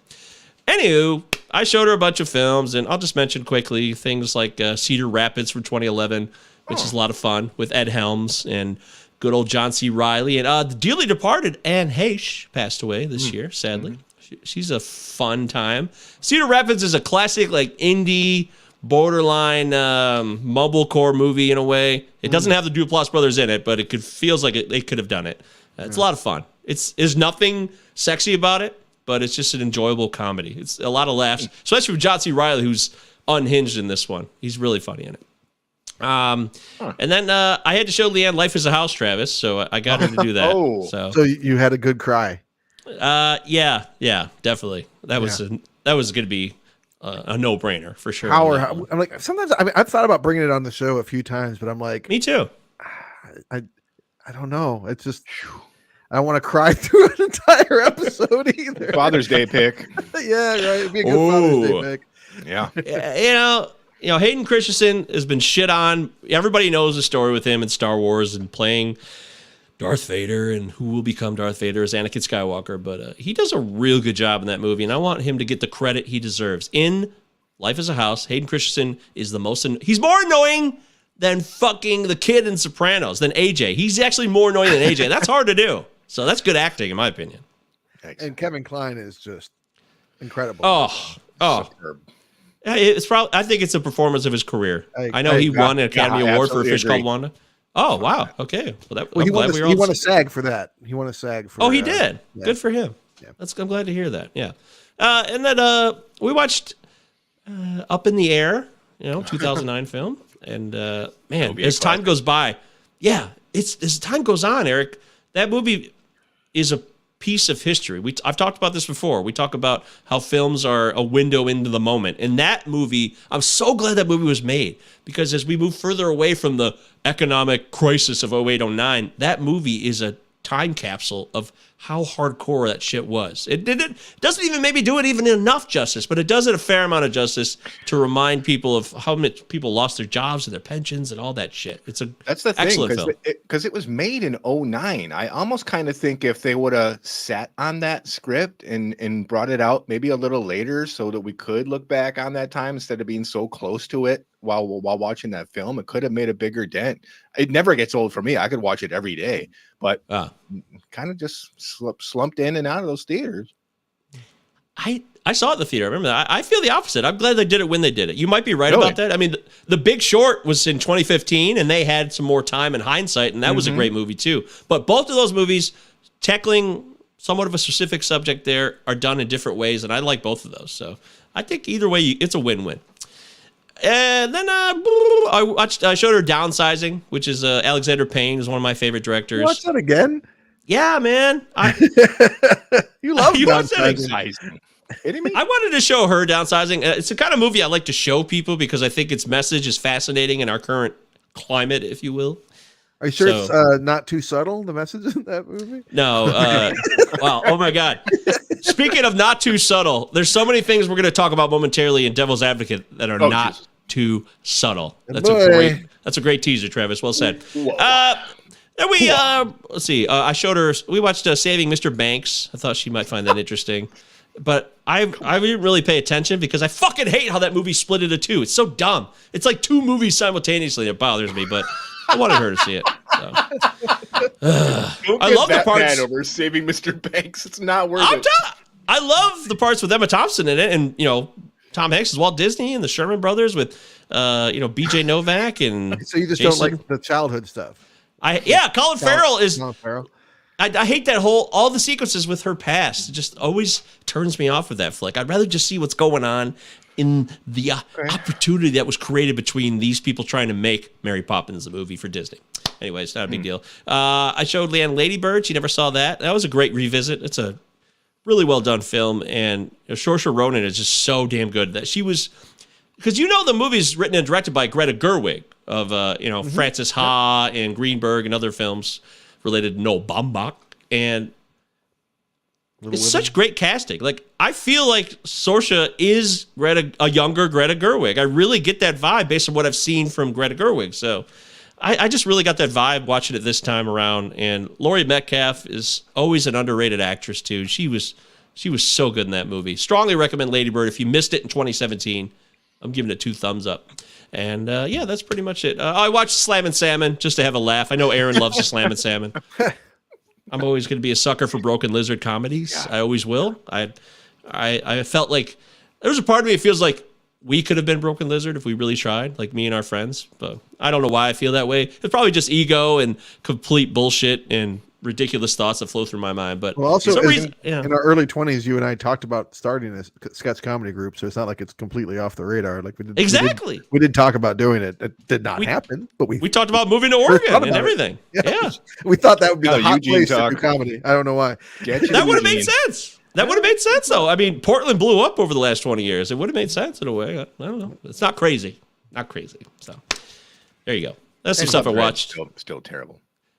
[SPEAKER 1] anywho, I showed her a bunch of films, and I'll just mention quickly things like Cedar Rapids from 2011, which is a lot of fun with Ed Helms and good old John C. Reilly. And the dearly departed Anne Heche passed away this year, sadly. She's a fun time. Cedar Rapids is a classic, like, indie, borderline mumblecore movie in a way. It doesn't have the Duplass brothers in it, but feels like they could have done it. It's a lot of fun. There's nothing sexy about it, but it's just an enjoyable comedy. It's a lot of laughs, especially with John C. Reilly, who's unhinged in this one. He's really funny in it. And then I had to show Leanne Life is a House, Travis, so I got her to do that.
[SPEAKER 2] So you had a good cry.
[SPEAKER 1] Yeah, definitely. That was going to be a no-brainer for sure.
[SPEAKER 2] I'm like, sometimes I've thought about bringing it on the show a few times, but I'm like,
[SPEAKER 1] me too.
[SPEAKER 2] I don't know. It's just I don't want to cry through an entire episode either.
[SPEAKER 3] Father's Day pick.
[SPEAKER 2] Yeah, right. It'd be a good Father's Day pick.
[SPEAKER 3] Yeah.
[SPEAKER 1] Hayden Christensen has been shit on. Everybody knows the story with him in Star Wars and playing Darth Vader and who will become Darth Vader as Anakin Skywalker. But he does a real good job in that movie, and I want him to get the credit he deserves. In Life is a House, Hayden Christensen is the most... he's more annoying than fucking the kid in Sopranos, than AJ. He's actually more annoying than AJ. That's hard to do. So that's good acting, in my opinion.
[SPEAKER 2] And Kevin Kline is just incredible.
[SPEAKER 3] Superb.
[SPEAKER 1] It's probably. I think it's a performance of his career. I know he won an Academy Award for A Fish Called Wanda. Oh wow! Okay,
[SPEAKER 2] he won a SAG for that. He won a SAG for.
[SPEAKER 1] Oh, he did. Yeah. Good for him.
[SPEAKER 2] Yeah.
[SPEAKER 1] I'm glad to hear that. Yeah, and then we watched Up in the Air. 2009 film, and man, as time goes by, as time goes on, Eric, that movie is a piece of history. I've talked about this before. We talk about how films are a window into the moment. And that movie, I'm so glad that movie was made, because as we move further away from the economic crisis of 08, 09, that movie is a time capsule of how hardcore that shit was. It doesn't even maybe do it even enough justice, but it does it a fair amount of justice to remind people of how much people lost their jobs and their pensions and all that shit. That's the thing,
[SPEAKER 3] because it was made in 09. I almost kind of think if they would have sat on that script and brought it out maybe a little later so that we could look back on that time instead of being so close to it while watching that film, it could have made a bigger dent. It never gets old for me. I could watch it every day, but kind of just slumped in and out of those theaters.
[SPEAKER 1] I saw it in the theater. I remember that. I feel the opposite. I'm glad they did it when they did it. You might be right about that. I mean, the Big Short was in 2015, and they had some more time in hindsight, and that was a great movie too. But both of those movies, tackling somewhat of a specific subject there, are done in different ways, and I like both of those. So I think either way, it's a win-win. And then I showed her Downsizing, which is Alexander Payne, is one of my favorite directors.
[SPEAKER 2] You watch that again?
[SPEAKER 1] Yeah, man.
[SPEAKER 2] You love Downsizing.
[SPEAKER 1] I wanted to show her Downsizing. It's the kind of movie I like to show people because I think its message is fascinating in our current climate, if you will.
[SPEAKER 2] Are you sure it's not too subtle, the message in that movie?
[SPEAKER 1] No. Wow. Oh, my God. Speaking of not too subtle, there's so many things we're going to talk about momentarily in Devil's Advocate that are not too subtle. That's a great teaser, Travis. Well said. Then let's see. I showed her. We watched Saving Mr. Banks. I thought she might find that interesting, but I didn't really pay attention because I fucking hate how that movie split into two. It's so dumb. It's like two movies simultaneously. It bothers me, but I wanted her to see it. So. I love the parts
[SPEAKER 3] over Saving Mr. Banks. It's not worth it.
[SPEAKER 1] I love the parts with Emma Thompson in it, and Tom Hanks is Walt Disney and the Sherman Brothers with B.J. Novak and.
[SPEAKER 2] So you just
[SPEAKER 1] Jason.
[SPEAKER 2] don't like the childhood stuff.
[SPEAKER 1] Colin Farrell is.
[SPEAKER 2] Colin Farrell.
[SPEAKER 1] I hate that all the sequences with her past. It just always turns me off with that flick. I'd rather just see what's going on in the opportunity that was created between these people trying to make Mary Poppins the movie for Disney. Anyway, it's not a big deal. I showed Leanne Lady Bird. She never saw that. That was a great revisit. It's a really well done film, and Saoirse Ronan is just so damn good that she was, because the movie is written and directed by Greta Gerwig, of Francis Ha and Greenberg and other films related to Noah Baumbach, and it's such great casting. Like, I feel like Saoirse is a younger Greta Gerwig. I really get that vibe based on what I've seen from Greta Gerwig. So I just really got that vibe watching it this time around. And Laurie Metcalf is always an underrated actress too. She was so good in that movie. Strongly recommend Lady Bird. If you missed it in 2017, I'm giving it 2 thumbs up. And yeah, that's pretty much it. I watched Slam and Salmon just to have a laugh. I know Aaron loves the Slam and Salmon. I'm always going to be a sucker for Broken Lizard comedies. Yeah. I always will. I felt like there's a part of me that feels like we could have been Broken Lizard if we really tried, like me and our friends. But I don't know why I feel that way. It's probably just ego and complete bullshit and ridiculous thoughts that flow through my mind. But
[SPEAKER 2] well, also in our early 20s, you and I talked about starting a sketch comedy group, so it's not like it's completely off the radar. Like we did, we did talk about doing it. It did not happen, but we
[SPEAKER 1] talked about moving to Oregon and everything. Yeah,
[SPEAKER 2] we thought that would be the hot place to do comedy. I don't know why.
[SPEAKER 1] That would have made sense. That would have made sense, though. I mean, Portland blew up over the last 20 years. It would have made sense in a way. I don't know. It's not crazy. Not crazy. So there you go. That's some stuff I watched.
[SPEAKER 3] Still terrible.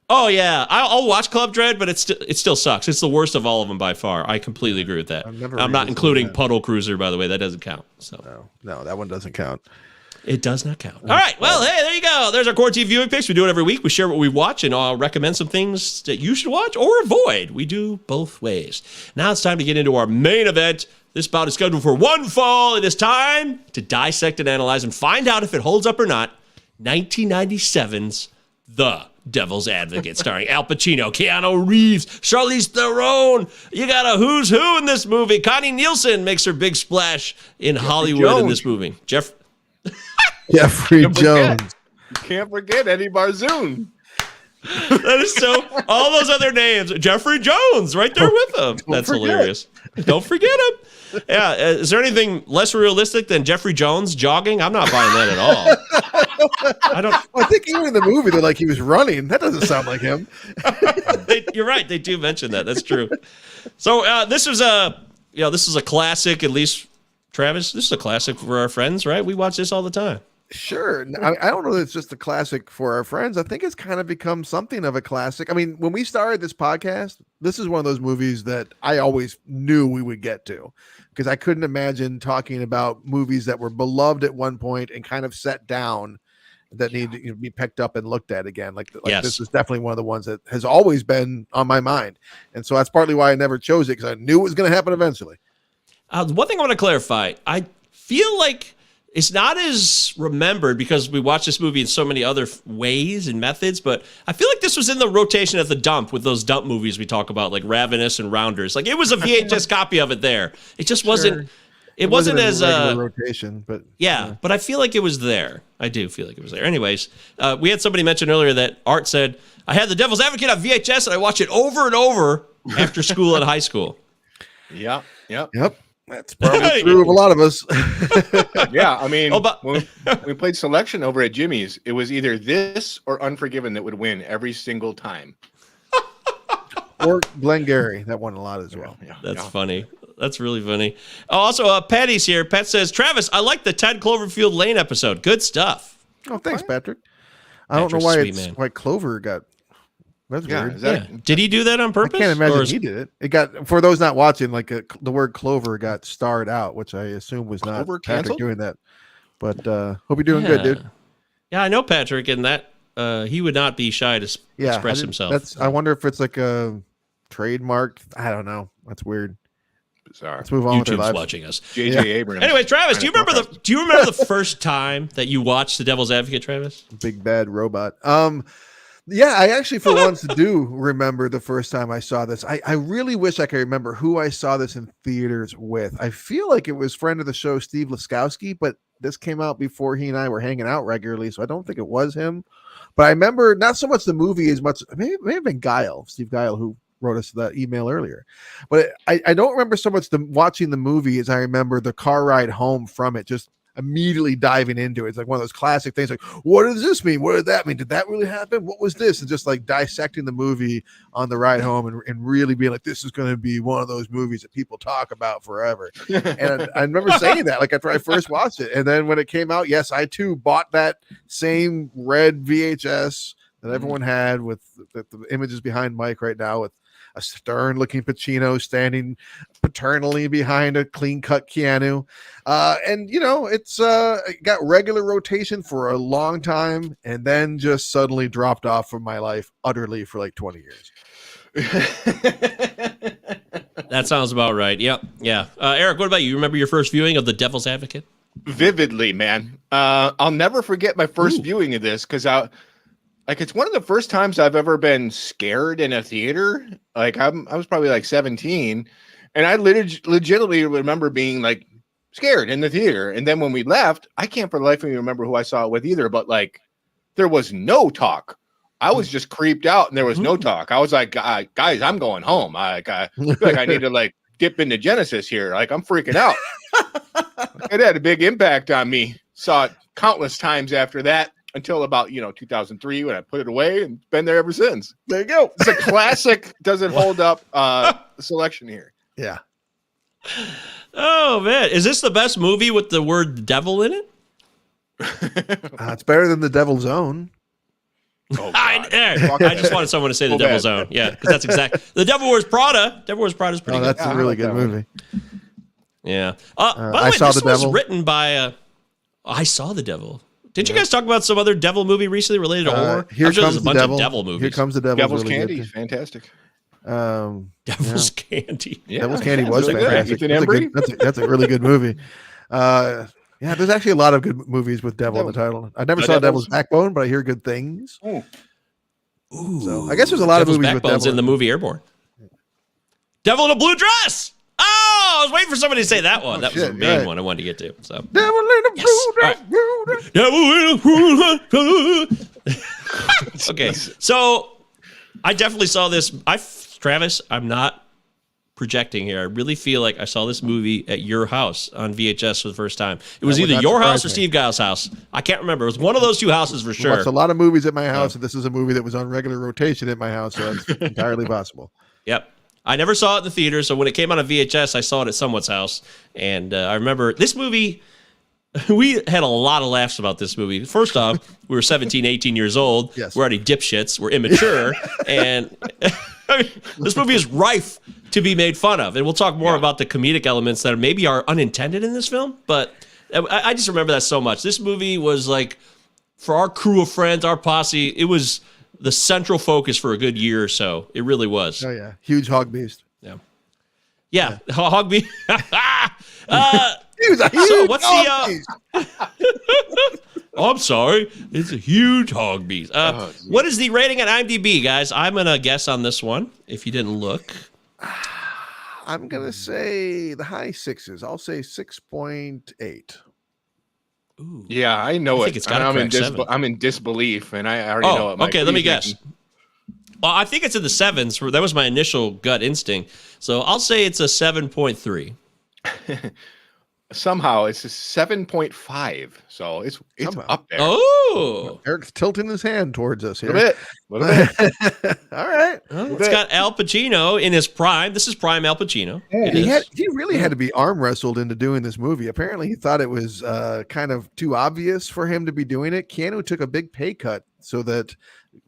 [SPEAKER 1] Oh yeah, I'll watch Club Dread, but it still sucks. It's the worst of all of them by far. I completely agree with that. I'm not including Puddle Cruiser, by the way. That doesn't count. So
[SPEAKER 2] no, that one doesn't count.
[SPEAKER 1] It does not count. All right, well, hey, there you go. There's our quarantine viewing picks. We do it every week. We share what we watch, and I'll recommend some things that you should watch or avoid. We do both ways. Now it's time to get into our main event. This bout is scheduled for one fall. It is time to dissect and analyze and find out if it holds up or not. 1997's The Devil's Advocate, starring Al Pacino, Keanu Reeves, Charlize Theron. You got a who's who in this movie. Connie Nielsen makes her big splash in Hollywood in this movie.
[SPEAKER 2] Jeffrey Jones.
[SPEAKER 3] You can't forget Eddie Barzoon.
[SPEAKER 1] That is so. All those other names. Jeffrey Jones, right there with him. That's hilarious. Don't forget him. Yeah. Is there anything less realistic than Jeffrey Jones jogging? I'm not buying that at all.
[SPEAKER 2] I think even in the movie, they're like he was running. That doesn't sound like him.
[SPEAKER 1] You're right. They do mention that. That's true. So this is a classic. At least Travis, this is a classic for our friends, right? We watch this all the time.
[SPEAKER 2] Sure. I don't know that it's just a classic for our friends. I think it's kind of become something of a classic. I mean, when we started this podcast, this is one of those movies that I always knew we would get to, because I couldn't imagine talking about movies that were beloved at one point and kind of set down that need to be picked up and looked at again. Like yes. This is definitely one of the ones that has always been on my mind. And so that's partly why I never chose it, because I knew it was going to happen eventually.
[SPEAKER 1] One thing I want to clarify, I feel like it's not as remembered because we watched this movie in so many other ways and methods, but I feel like this was in the rotation at the dump with those dump movies we talk about, like Ravenous and Rounders. Like, it was a VHS copy of it there. It just wasn't. It wasn't as a
[SPEAKER 2] rotation, but
[SPEAKER 1] yeah, but I feel like it was there. I do feel like it was there. Anyways, we had somebody mention earlier that Art said, I had The Devil's Advocate on VHS and I watched it over and over after school and high school.
[SPEAKER 3] Yep.
[SPEAKER 2] That's probably true of a lot of us.
[SPEAKER 3] Yeah, I mean, when we played Selection over at Jimmy's, it was either this or Unforgiven that would win every single time.
[SPEAKER 2] Or Glengarry, that won a lot as well.
[SPEAKER 1] That's funny. That's really funny. Oh, also, Patty's here. Pat says, Travis, I like the 10 Cloverfield Lane episode. Good stuff.
[SPEAKER 2] Oh, thanks, Patrick. I don't know why Clover got. That's weird.
[SPEAKER 1] Did he do that on purpose?
[SPEAKER 2] I can't imagine he did it. It got, for those not watching, like the word Clover got starred out, which I assume was not Patrick doing that. But hope you're doing good, dude.
[SPEAKER 1] Yeah, I know Patrick, and that he would not be shy to express himself.
[SPEAKER 2] I wonder if it's like a trademark. I don't know. That's weird.
[SPEAKER 3] Bizarre.
[SPEAKER 2] Let's move on.
[SPEAKER 1] YouTube's watching us.
[SPEAKER 3] J.J. Abrams.
[SPEAKER 1] Anyway, Travis, do you remember the first time that you watched The Devil's Advocate, Travis?
[SPEAKER 2] Big bad robot. Yeah, I actually for once do remember the first time I saw this. I really wish I could remember who I saw this in theaters with. I feel like it was friend of the show, Steve Laskowski, but this came out before he and I were hanging out regularly, so I don't think it was him. But I remember not so much the movie as much, it may have been Steve Guile, who wrote us that email earlier. But I don't remember so much watching the movie as I remember the car ride home from it. Just immediately diving into it. It's like one of those classic things like, what does this mean? What did that mean? Did that really happen? What was this? And just like dissecting the movie on the ride home and really being like, this is going to be one of those movies that people talk about forever. And I remember saying that like after I first watched it. And then when it came out, yes, I too bought that same red VHS that everyone had with the images behind Mike right now with a stern looking Pacino standing paternally behind a clean cut Keanu. And you know, it's it got regular rotation for a long time and then just suddenly dropped off from my life utterly for like 20 years.
[SPEAKER 1] That sounds about right. Yep. Yeah. Eric, what about you? Remember your first viewing of The Devil's Advocate?
[SPEAKER 3] Vividly, man. I'll never forget my first viewing of this because it's one of the first times I've ever been scared in a theater. Like I was probably like 17, and I legitimately remember being like scared in the theater. And then when we left, I can't for the life of me remember who I saw it with either. But like, there was no talk. I was just creeped out, and there was no talk. I was like, guys, I'm going home. I feel like I need to like dip into Genesis here. Like I'm freaking out. It had a big impact on me. Saw it countless times after that. Until about 2003 when I put it away and been there ever since.
[SPEAKER 2] There you go.
[SPEAKER 3] It's a classic. Doesn't hold up selection here.
[SPEAKER 2] Yeah.
[SPEAKER 1] Oh man, is this the best movie with the word devil in it?
[SPEAKER 2] It's better than The Devil's Own.
[SPEAKER 3] Oh,
[SPEAKER 1] I just wanted someone to say The Devil's Own. Yeah, because that's exactly The Devil Wears Prada. Devil Wears Prada is pretty good.
[SPEAKER 2] That's a really good movie.
[SPEAKER 1] Yeah. By the way, this was written by I Saw the Devil. Did you guys talk about some other devil movie recently related to horror?
[SPEAKER 2] Here
[SPEAKER 1] I'm sure
[SPEAKER 2] comes
[SPEAKER 1] there's a bunch of devil movies.
[SPEAKER 2] Here Comes the Devil.
[SPEAKER 3] Devil's
[SPEAKER 2] really
[SPEAKER 3] Candy,
[SPEAKER 2] good.
[SPEAKER 3] fantastic.
[SPEAKER 1] Devil's Candy.
[SPEAKER 2] Yeah, Devil's Candy was
[SPEAKER 3] really
[SPEAKER 2] fantastic. That's a really good movie. Yeah, there's actually a lot of good movies with devil in the title. I never saw Devil's Backbone, but I hear good things.
[SPEAKER 1] Ooh.
[SPEAKER 2] So I guess there's a lot
[SPEAKER 1] Devil's
[SPEAKER 2] of movies with
[SPEAKER 1] Backbone's
[SPEAKER 2] devil
[SPEAKER 1] in the movie Airborne. Devil in a blue dress. Oh, I was waiting for somebody to say that one. That was the main one I wanted to get to. So
[SPEAKER 2] Devil in a blue dress.
[SPEAKER 1] Devil in a blue dress. Okay, so I definitely saw this. Travis, I'm not projecting here. I really feel like I saw this movie at your house on VHS for the first time. It was either your house or Steve Giles' house. I can't remember. It was one of those two houses for sure.
[SPEAKER 2] Watched a lot of movies at my house, and this is a movie that was on regular rotation at my house, so it's entirely possible.
[SPEAKER 1] Yep. I never saw it in the theater, so when it came out on VHS, I saw it at someone's house. And I remember this movie, we had a lot of laughs about this movie. First off, we were 17, 18 years old.
[SPEAKER 2] Yes.
[SPEAKER 1] We're already dipshits. We're immature. And I mean, this movie is rife to be made fun of. And we'll talk more about the comedic elements that maybe are unintended in this film. But I just remember that so much. This movie was like, for our crew of friends, our posse, it was the central focus for a good year or so. It really was.
[SPEAKER 2] Oh yeah, huge hog beast.
[SPEAKER 1] Yeah. Hog beast.
[SPEAKER 2] He was a huge
[SPEAKER 1] So what's
[SPEAKER 2] hog
[SPEAKER 1] the?
[SPEAKER 2] beast.
[SPEAKER 1] Oh, I'm sorry. It's a huge hog beast. What is the rating at IMDb, guys? I'm gonna guess on this one. If you didn't look,
[SPEAKER 2] I'm gonna say the high sixes. I'll say 6.8.
[SPEAKER 1] ooh.
[SPEAKER 3] Yeah, I know
[SPEAKER 1] I think
[SPEAKER 3] it.
[SPEAKER 1] it's gotta
[SPEAKER 3] I'm
[SPEAKER 1] crack 7.
[SPEAKER 3] I'm in disbelief, and I already know it. Mike.
[SPEAKER 1] Okay. Let me guess. Well, I think it's in the 7s. That was my initial gut instinct. So I'll say it's a 7.3.
[SPEAKER 3] Somehow it's a 7.5, so it's up there.
[SPEAKER 1] Oh,
[SPEAKER 2] Eric's tilting his hand towards us
[SPEAKER 3] A
[SPEAKER 2] here.
[SPEAKER 3] little bit.
[SPEAKER 2] All right.
[SPEAKER 1] it's got Al Pacino in his prime. This is prime Al Pacino.
[SPEAKER 2] He really had to be arm wrestled into doing this movie. Apparently, he thought it was kind of too obvious for him to be doing it. Keanu took a big pay cut so that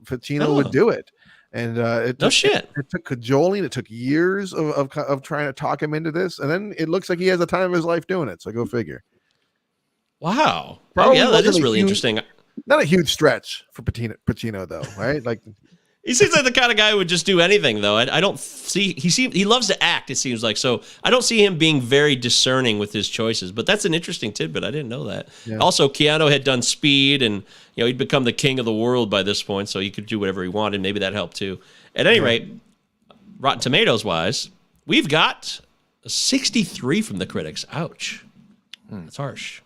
[SPEAKER 2] Pacino would do it. And it took cajoling. It took years of trying to talk him into this. And then it looks like he has the time of his life doing it. So go figure.
[SPEAKER 1] Wow.
[SPEAKER 2] Probably
[SPEAKER 1] that is really interesting.
[SPEAKER 2] Not a huge stretch for Pacino though, right? Like
[SPEAKER 1] he seems like the kind of guy who would just do anything, though. I don't see he loves to act. It seems like so. I don't see him being very discerning with his choices. But that's an interesting tidbit. I didn't know that. Yeah. Also, Keanu had done Speed, and he'd become the king of the world by this point, so he could do whatever he wanted. Maybe that helped too. At any rate, Rotten Tomatoes wise, we've got a 63 from the critics. Ouch, that's harsh.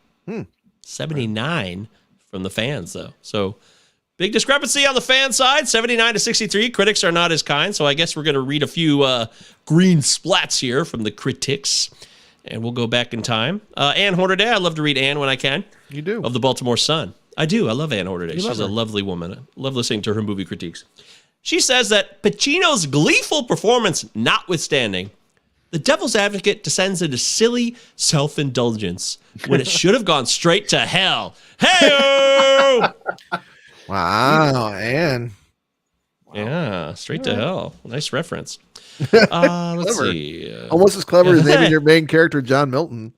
[SPEAKER 1] 79 from the fans, though. So. Big discrepancy on the fan side, 79 to 63. Critics are not as kind, so I guess we're going to read a few green splats here from the critics. and we'll go back in time. Ann Hornaday, I love to read Ann when I can.
[SPEAKER 2] You do.
[SPEAKER 1] Of the Baltimore Sun. I do. I love Ann Hornaday.
[SPEAKER 2] You love
[SPEAKER 1] She's a
[SPEAKER 2] her.
[SPEAKER 1] lovely woman. I love listening to her movie critiques. She says that Pacino's gleeful performance notwithstanding, the devil's advocate descends into silly self-indulgence when it should have gone straight to hell. Hey!
[SPEAKER 2] Wow, and
[SPEAKER 1] Yeah, straight to hell. Nice reference. Let's see.
[SPEAKER 2] almost as clever as naming your main character John Milton.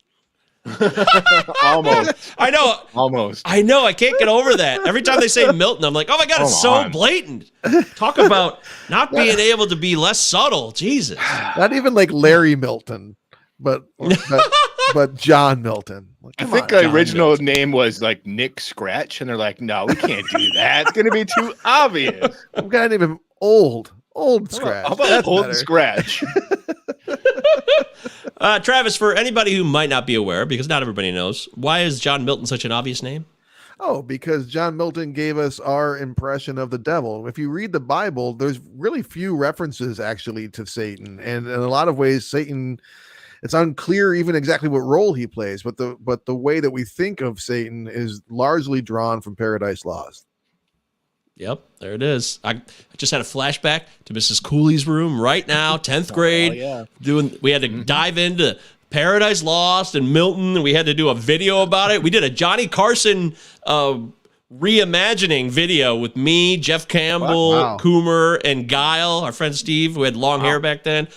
[SPEAKER 3] Almost.
[SPEAKER 1] I know.
[SPEAKER 3] Almost.
[SPEAKER 1] I know. I can't get over that. Every time they say Milton, I'm like, oh my God, it's so blatant. Talk about not being able to be less subtle. Jesus.
[SPEAKER 2] Not even like Larry Milton, but John Milton. Like,
[SPEAKER 3] I
[SPEAKER 2] come
[SPEAKER 3] think
[SPEAKER 2] on,
[SPEAKER 3] the original name was like Nick Scratch, and they're like, no, we can't do that. It's going to be too obvious.
[SPEAKER 2] I'm gonna name him Old Scratch.
[SPEAKER 3] How about
[SPEAKER 2] That's
[SPEAKER 3] Old
[SPEAKER 2] better.
[SPEAKER 3] Scratch?
[SPEAKER 1] Travis, for anybody who might not be aware, because not everybody knows, why is John Milton such an obvious name?
[SPEAKER 2] Oh, because John Milton gave us our impression of the devil. If you read the Bible, there's really few references actually to Satan, and in a lot of ways, Satan. It's unclear even exactly what role he plays, but the way that we think of Satan is largely drawn from Paradise Lost.
[SPEAKER 1] Yep, there it is. I just had a flashback to Mrs. Cooley's room right now, 10th grade.
[SPEAKER 3] yeah.
[SPEAKER 1] We had to dive into Paradise Lost and Milton, and we had to do a video about it. We did a Johnny Carson reimagining video with me, Jeff Campbell,
[SPEAKER 2] Wow.
[SPEAKER 1] Coomer, and Guile, our friend Steve, who had long hair back then.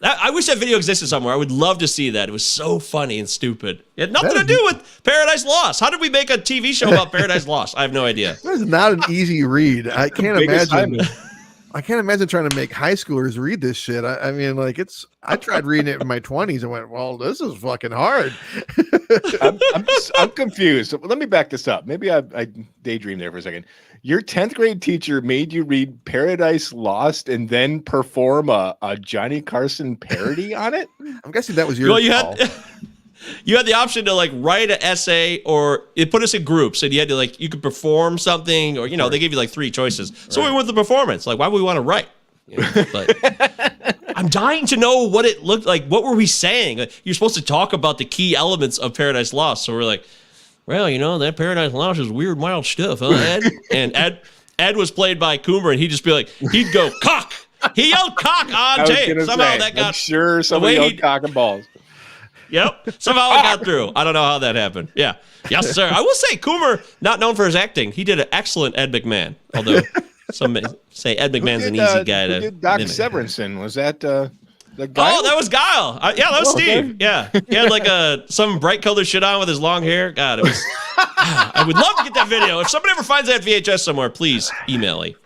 [SPEAKER 1] I wish that video existed somewhere. I would love to see that. It was so funny and stupid. It had nothing to do with Paradise Lost. How did we make a TV show about Paradise Lost? I have no idea.
[SPEAKER 2] That's not an easy read. I can't
[SPEAKER 3] Biggest
[SPEAKER 2] imagine.
[SPEAKER 3] assignment.
[SPEAKER 2] I can't imagine trying to make high schoolers read this shit. I mean, like I tried reading it in my 20s and went, well, this is fucking hard.
[SPEAKER 3] I'm confused. So let me back this up. Maybe I daydreamed there for a second. Your 10th grade teacher made you read Paradise Lost and then perform a Johnny Carson parody on it?
[SPEAKER 2] I'm guessing that was your
[SPEAKER 1] Well, you
[SPEAKER 2] call.
[SPEAKER 1] had you had the option to like write an essay, or it put us in groups, and you had to like you could perform something, or they gave you like 3 choices. So we went with the performance. Like, why would we want to write? But I'm dying to know what it looked like. What were we saying? Like, you're supposed to talk about the key elements of Paradise Lost. So we're like, well, that Paradise Lost is weird, wild stuff, huh, Ed? And Ed was played by Coomer, and he'd just be like, he'd go cock. He yelled cock on tape. Somehow that got.
[SPEAKER 3] I'm sure somebody yelled cock and balls.
[SPEAKER 1] Yep. Somehow it got through. I don't know how that happened. Yeah. Yes, sir. I will say Coomer, not known for his acting, he did an excellent Ed McMahon. Although some may say Ed McMahon's an easy guy to
[SPEAKER 3] did Doc
[SPEAKER 1] mimic.
[SPEAKER 3] Severinsen? Was that the guy?
[SPEAKER 1] Oh, that was Guile. Yeah, that was Steve.
[SPEAKER 3] okay.
[SPEAKER 1] Yeah. He had like some bright colored shit on with his long hair. God, it was. I would love to get that video. If somebody ever finds that VHS somewhere, please email me.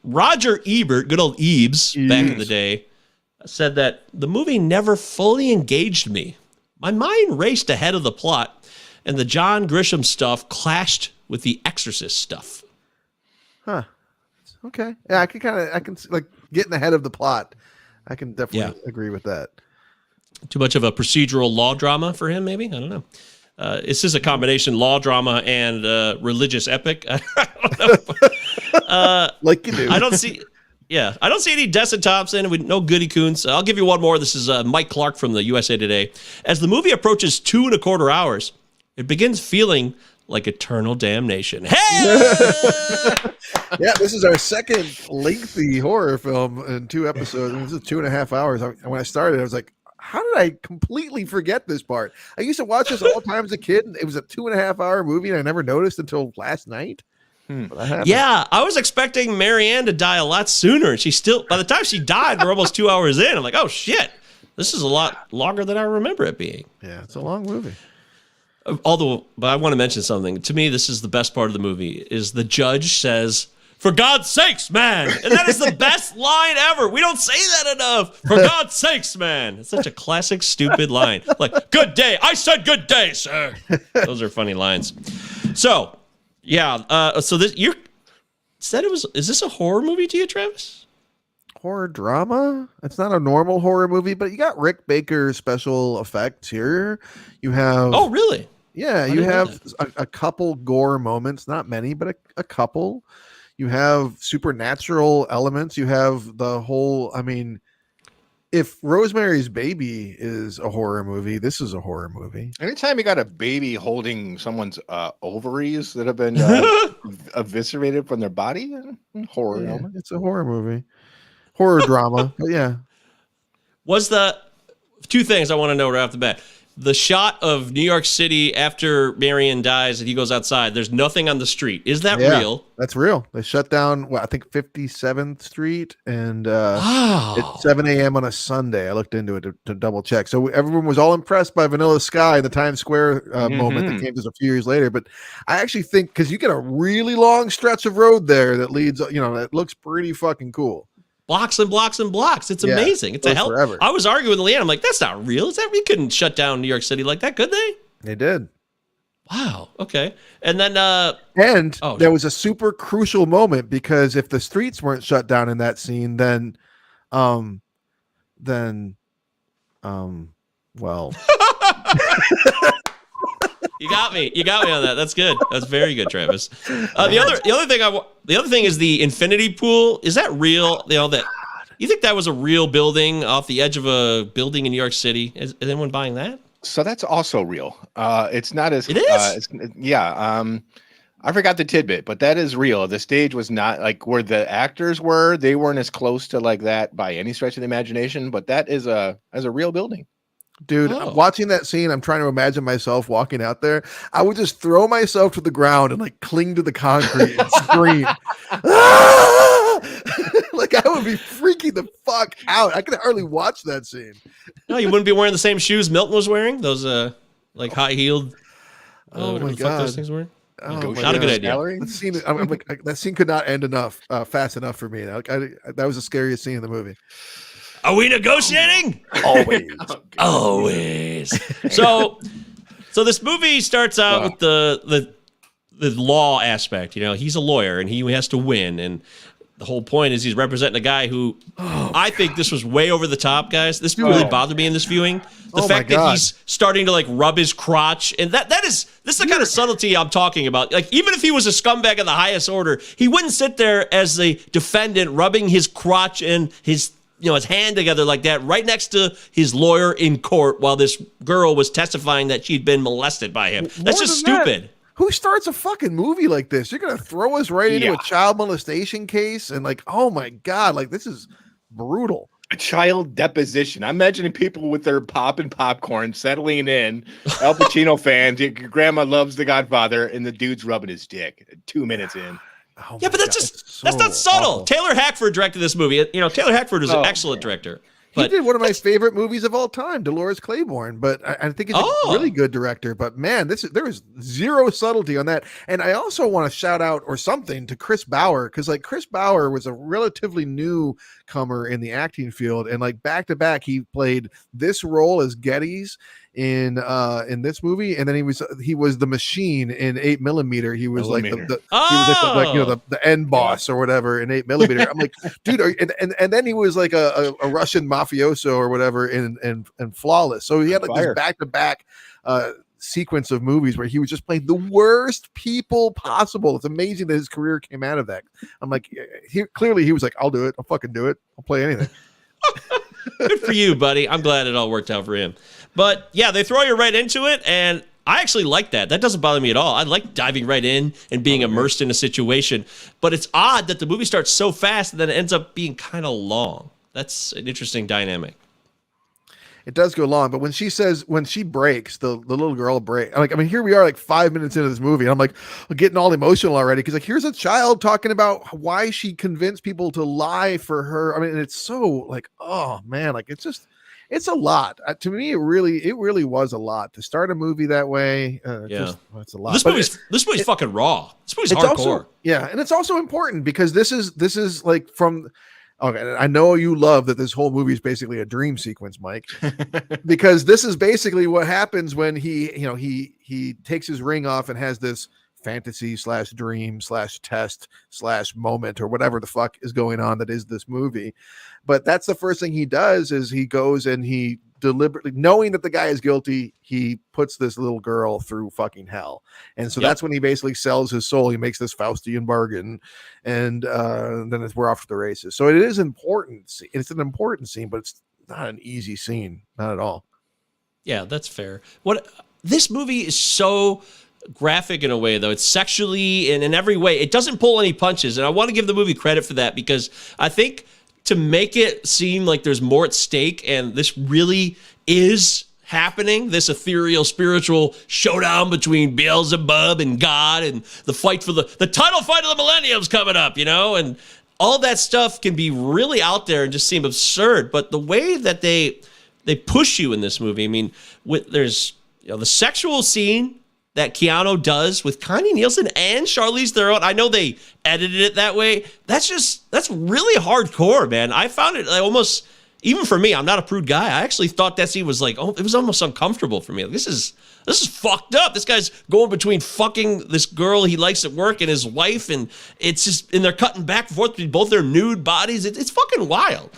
[SPEAKER 1] Roger Ebert, good old Ebes, back in the day, said that the movie never fully engaged me. My mind raced ahead of the plot, and the John Grisham stuff clashed with the Exorcist stuff.
[SPEAKER 2] Huh. Okay. Yeah, I can like getting ahead of the plot. I can definitely agree with that.
[SPEAKER 1] Too much of a procedural law drama for him, maybe? I don't know. This is a combination law drama and religious epic. I don't know.
[SPEAKER 2] Like you do.
[SPEAKER 1] I don't see any Desson Thompson with no Goody Coons. I'll give you one more. This is Mike Clark from the USA Today. As the movie approaches 2.25 hours, it begins feeling like eternal damnation. Hey!
[SPEAKER 2] Yeah, this is our second lengthy horror film in 2 episodes. This is 2.5 hours. When I started, I was like, how did I completely forget this part? I used to watch this all the time as a kid. And it was a 2.5 hour movie, and I never noticed until last night.
[SPEAKER 1] Yeah, I was expecting Marianne to die a lot sooner. She still, by the time she died, we're almost 2 hours in. I'm like, oh shit, this is a lot longer than I remember it being.
[SPEAKER 2] Yeah, it's a long movie.
[SPEAKER 1] Although, but I want to mention something. To me, this is the best part of the movie, is the judge says, "For God's sakes, man." And that is the best line ever. We don't say that enough. For God's sakes, man. It's such a classic, stupid line. Like, good day. I said good day, sir. Those are funny lines. So, yeah. So this, you said it was, is this a horror movie to you, Travis?
[SPEAKER 2] Horror drama? It's not a normal horror movie, but you got Rick Baker's special effects here. You have...
[SPEAKER 1] Oh, really?
[SPEAKER 2] Yeah, you have a couple gore moments. Not many, but a couple. You have supernatural elements. You have the whole, I mean, if Rosemary's Baby is a horror movie, this is a horror movie.
[SPEAKER 3] Anytime you got a baby holding someone's ovaries that have been eviscerated from their body, horror
[SPEAKER 2] Yeah,
[SPEAKER 3] element.
[SPEAKER 2] it's a horror movie, horror drama. But yeah,
[SPEAKER 1] Was the two things I want to know right off the bat. The shot of New York City after Marion dies and he goes outside, there's nothing on the street. Is that real?
[SPEAKER 2] That's real. They shut down, I think 57th Street and
[SPEAKER 1] Wow.
[SPEAKER 2] at 7 a.m. on a Sunday. I looked into it to double check. So everyone was all impressed by Vanilla Sky, the Times Square moment that came just a few years later. But I actually think because you get a really long stretch of road there that leads, it looks pretty fucking cool.
[SPEAKER 1] Blocks and blocks and blocks. It's amazing. It's a hell.
[SPEAKER 2] Forever.
[SPEAKER 1] I was arguing with Leanne. I'm like, that's not real. Is that we couldn't shut down New York City like that, could they?
[SPEAKER 2] They did.
[SPEAKER 1] Wow. Okay. And then
[SPEAKER 2] there was a super crucial moment because if the streets weren't shut down in that scene, then well.
[SPEAKER 1] You got me on that. That's good. That's very good, Travis. The other thing is the infinity pool. Is that real? You think that was a real building off the edge of a building in New York City? Is anyone buying that?
[SPEAKER 3] So that's also real. It's not as
[SPEAKER 1] it is.
[SPEAKER 3] I forgot the tidbit, but that is real. The stage was not like where the actors were. They weren't as close to like that by any stretch of the imagination. But that is a real building.
[SPEAKER 2] Dude, watching that scene, I'm trying to imagine myself walking out there. I would just throw myself to the ground and like cling to the concrete and scream. Like I would be freaking the fuck out. I could hardly watch that scene.
[SPEAKER 1] No, you wouldn't be wearing the same shoes Milton was wearing? Those like high-heeled
[SPEAKER 2] oh
[SPEAKER 1] whatever
[SPEAKER 2] my
[SPEAKER 1] the fuck
[SPEAKER 2] God.
[SPEAKER 1] those things were?
[SPEAKER 2] Oh
[SPEAKER 1] not a good idea.
[SPEAKER 2] That scene, I'm like, that scene could not end fast enough for me. That was the scariest scene in the movie.
[SPEAKER 1] Are we negotiating?
[SPEAKER 2] Always.
[SPEAKER 1] Always. So this movie starts out with the law aspect. He's a lawyer and he has to win. And the whole point is he's representing a guy who I think this was way over the top, guys. This really bothered me in this viewing. The fact that he's starting to like rub his crotch. And this is the kind of subtlety I'm talking about. Like, even if he was a scumbag of the highest order, he wouldn't sit there as the defendant rubbing his crotch and his hand together like that right next to his lawyer in court while this girl was testifying that she'd been molested by him. That's just stupid.
[SPEAKER 2] Who starts a fucking movie like this? You're going to throw us right into a child molestation case? And like, oh my God, like this is brutal.
[SPEAKER 3] A child deposition. I'm imagining people with their popping popcorn settling in. Al Pacino fans. Your grandma loves The Godfather and the dude's rubbing his dick 2 minutes in.
[SPEAKER 2] Oh
[SPEAKER 1] yeah, but that's not subtle.
[SPEAKER 2] Awful.
[SPEAKER 1] Taylor Hackford directed this movie. Taylor Hackford is an excellent director.
[SPEAKER 2] He did one of my favorite movies of all time, Dolores Claiborne. But I think he's a really good director. But man, there is zero subtlety on that. And I also want to shout out or something to Chris Bauer, because like Chris Bauer was a relatively newcomer in the acting field, and like back to back, he played this role as Geddes in this movie, and then he was the Machine in 8mm. He was like the end boss or whatever in 8mm. I'm like, dude, and then he was like a Russian mafioso or whatever in Flawless. So he had like this back to back sequence of movies where he was just playing the worst people possible. It's amazing that his career came out of that. I'm like, clearly he was like, I'll do it. I'll fucking do it. I'll play anything.
[SPEAKER 1] Good for you, buddy. I'm glad it all worked out for him. But yeah, they throw you right into it, and I actually like that. That doesn't bother me at all. I like diving right in and being immersed in a situation. But it's odd that the movie starts so fast and then it ends up being kind of long. That's an interesting dynamic.
[SPEAKER 2] It does go long, but when she breaks, the little girl break. Like, I mean, here we are like 5 minutes into this movie, and I'm like getting all emotional already because like here's a child talking about why she convinced people to lie for her. I mean, and it's so like, oh man, like it's a lot. To me, it really was a lot to start a movie that way. It's a lot.
[SPEAKER 1] This movie's fucking raw. This movie's hardcore.
[SPEAKER 2] And it's also important because this is like from. Okay, I know you love that this whole movie is basically a dream sequence, Mike, because this is basically what happens when he takes his ring off and has this fantasy / dream / test / moment or whatever the fuck is going on that is this movie. But that's the first thing he does is he goes and he deliberately, knowing that the guy is guilty, he puts this little girl through fucking hell. And so that's when he basically sells his soul. He makes this Faustian bargain, and then we're off to the races. So it is important. It's an important scene, but it's not an easy scene, not at all.
[SPEAKER 1] Yeah, that's fair. What this movie is so graphic in a way, though. It's sexually and in every way. It doesn't pull any punches, and I want to give the movie credit for that, because I think to make it seem like there's more at stake and this really is happening, this ethereal spiritual showdown between Beelzebub and God, and the fight for the title fight of the millennium's coming up, and all that stuff can be really out there and just seem absurd. But the way that they push you in this movie, I mean, there's the sexual scene that Keanu does with Connie Nielsen and Charlize Theron. I know they edited it that way. That's really hardcore, man. I found it like almost, even for me, I'm not a prude guy, I actually thought that scene was like, it was almost uncomfortable for me. Like, this is fucked up. This guy's going between fucking this girl he likes at work and his wife, and it's just, and they're cutting back and forth between both their nude bodies. It's fucking wild.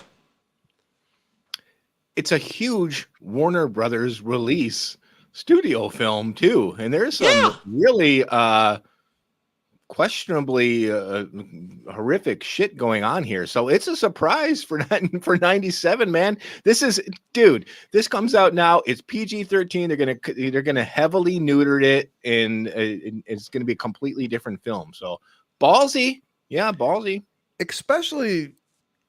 [SPEAKER 3] It's a huge Warner Brothers release studio film too, and there's some really questionably horrific shit going on here. So it's a surprise for 97, man. This comes out now. It's PG-13. They're gonna heavily neuter it, and it's gonna be a completely different film. So ballsy,
[SPEAKER 2] especially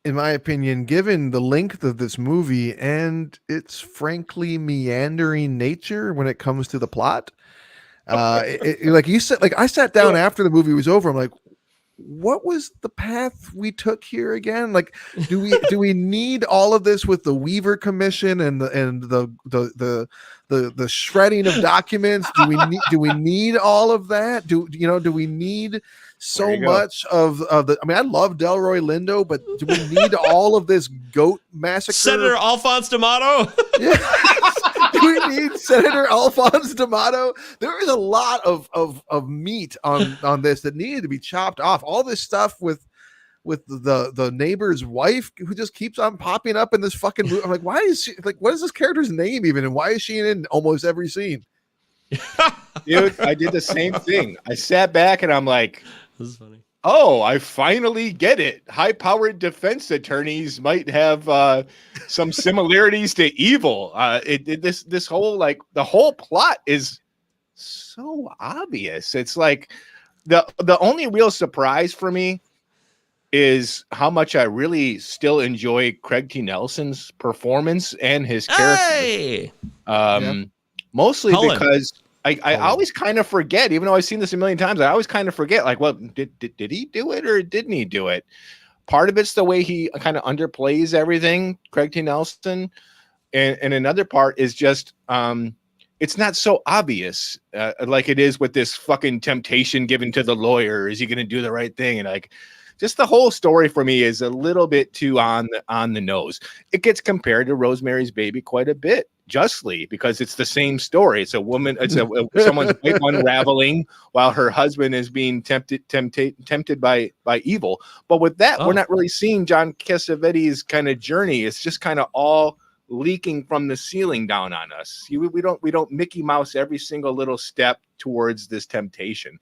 [SPEAKER 2] in my opinion, given the length of this movie and its frankly meandering nature when it comes to the plot. Like you said, like I sat down after the movie was over. I'm like, what was the path we took here again? Like, do we need all of this with the Weaver Commission and the shredding of documents? Do we need all of that? Do we need so much of the? I mean, I love Delroy Lindo, but do we need all of this goat massacre?
[SPEAKER 1] Senator Alphonse D'Amato.
[SPEAKER 2] Yeah. Do we need Senator Alphonse D'Amato? There is a lot of meat on this that needed to be chopped off. All this stuff with the neighbor's wife who just keeps on popping up in this fucking movie. I'm like, why is she like? What is this character's name even? And why is she in almost every scene?
[SPEAKER 3] Dude, I did the same thing. I sat back and I'm like,
[SPEAKER 1] this is funny.
[SPEAKER 3] Oh, I finally get it. High-powered defense attorneys might have some similarities to evil. This whole the whole plot is so obvious. It's like the only real surprise for me is how much I really still enjoy Craig T. Nelson's performance and his character. Hey! Mostly because I always kind of forget, even though I've seen this a million times, I always kind of forget, like, well, did he do it or didn't he do it? Part of it's the way he kind of underplays everything, Craig T. Nelson. And another part is just, it's not so obvious like it is with this fucking temptation given to the lawyer. Is he going to do the right thing? And like, just the whole story for me is a little bit too on the nose. It gets compared to Rosemary's Baby quite a bit, justly, because it's the same story. It's a woman, someone's wife unraveling while her husband is being tempted by evil. But with that, we're not really seeing John Cassavetes' kind of journey. It's just kind of all leaking from the ceiling down on us. We don't Mickey Mouse every single little step towards this temptation.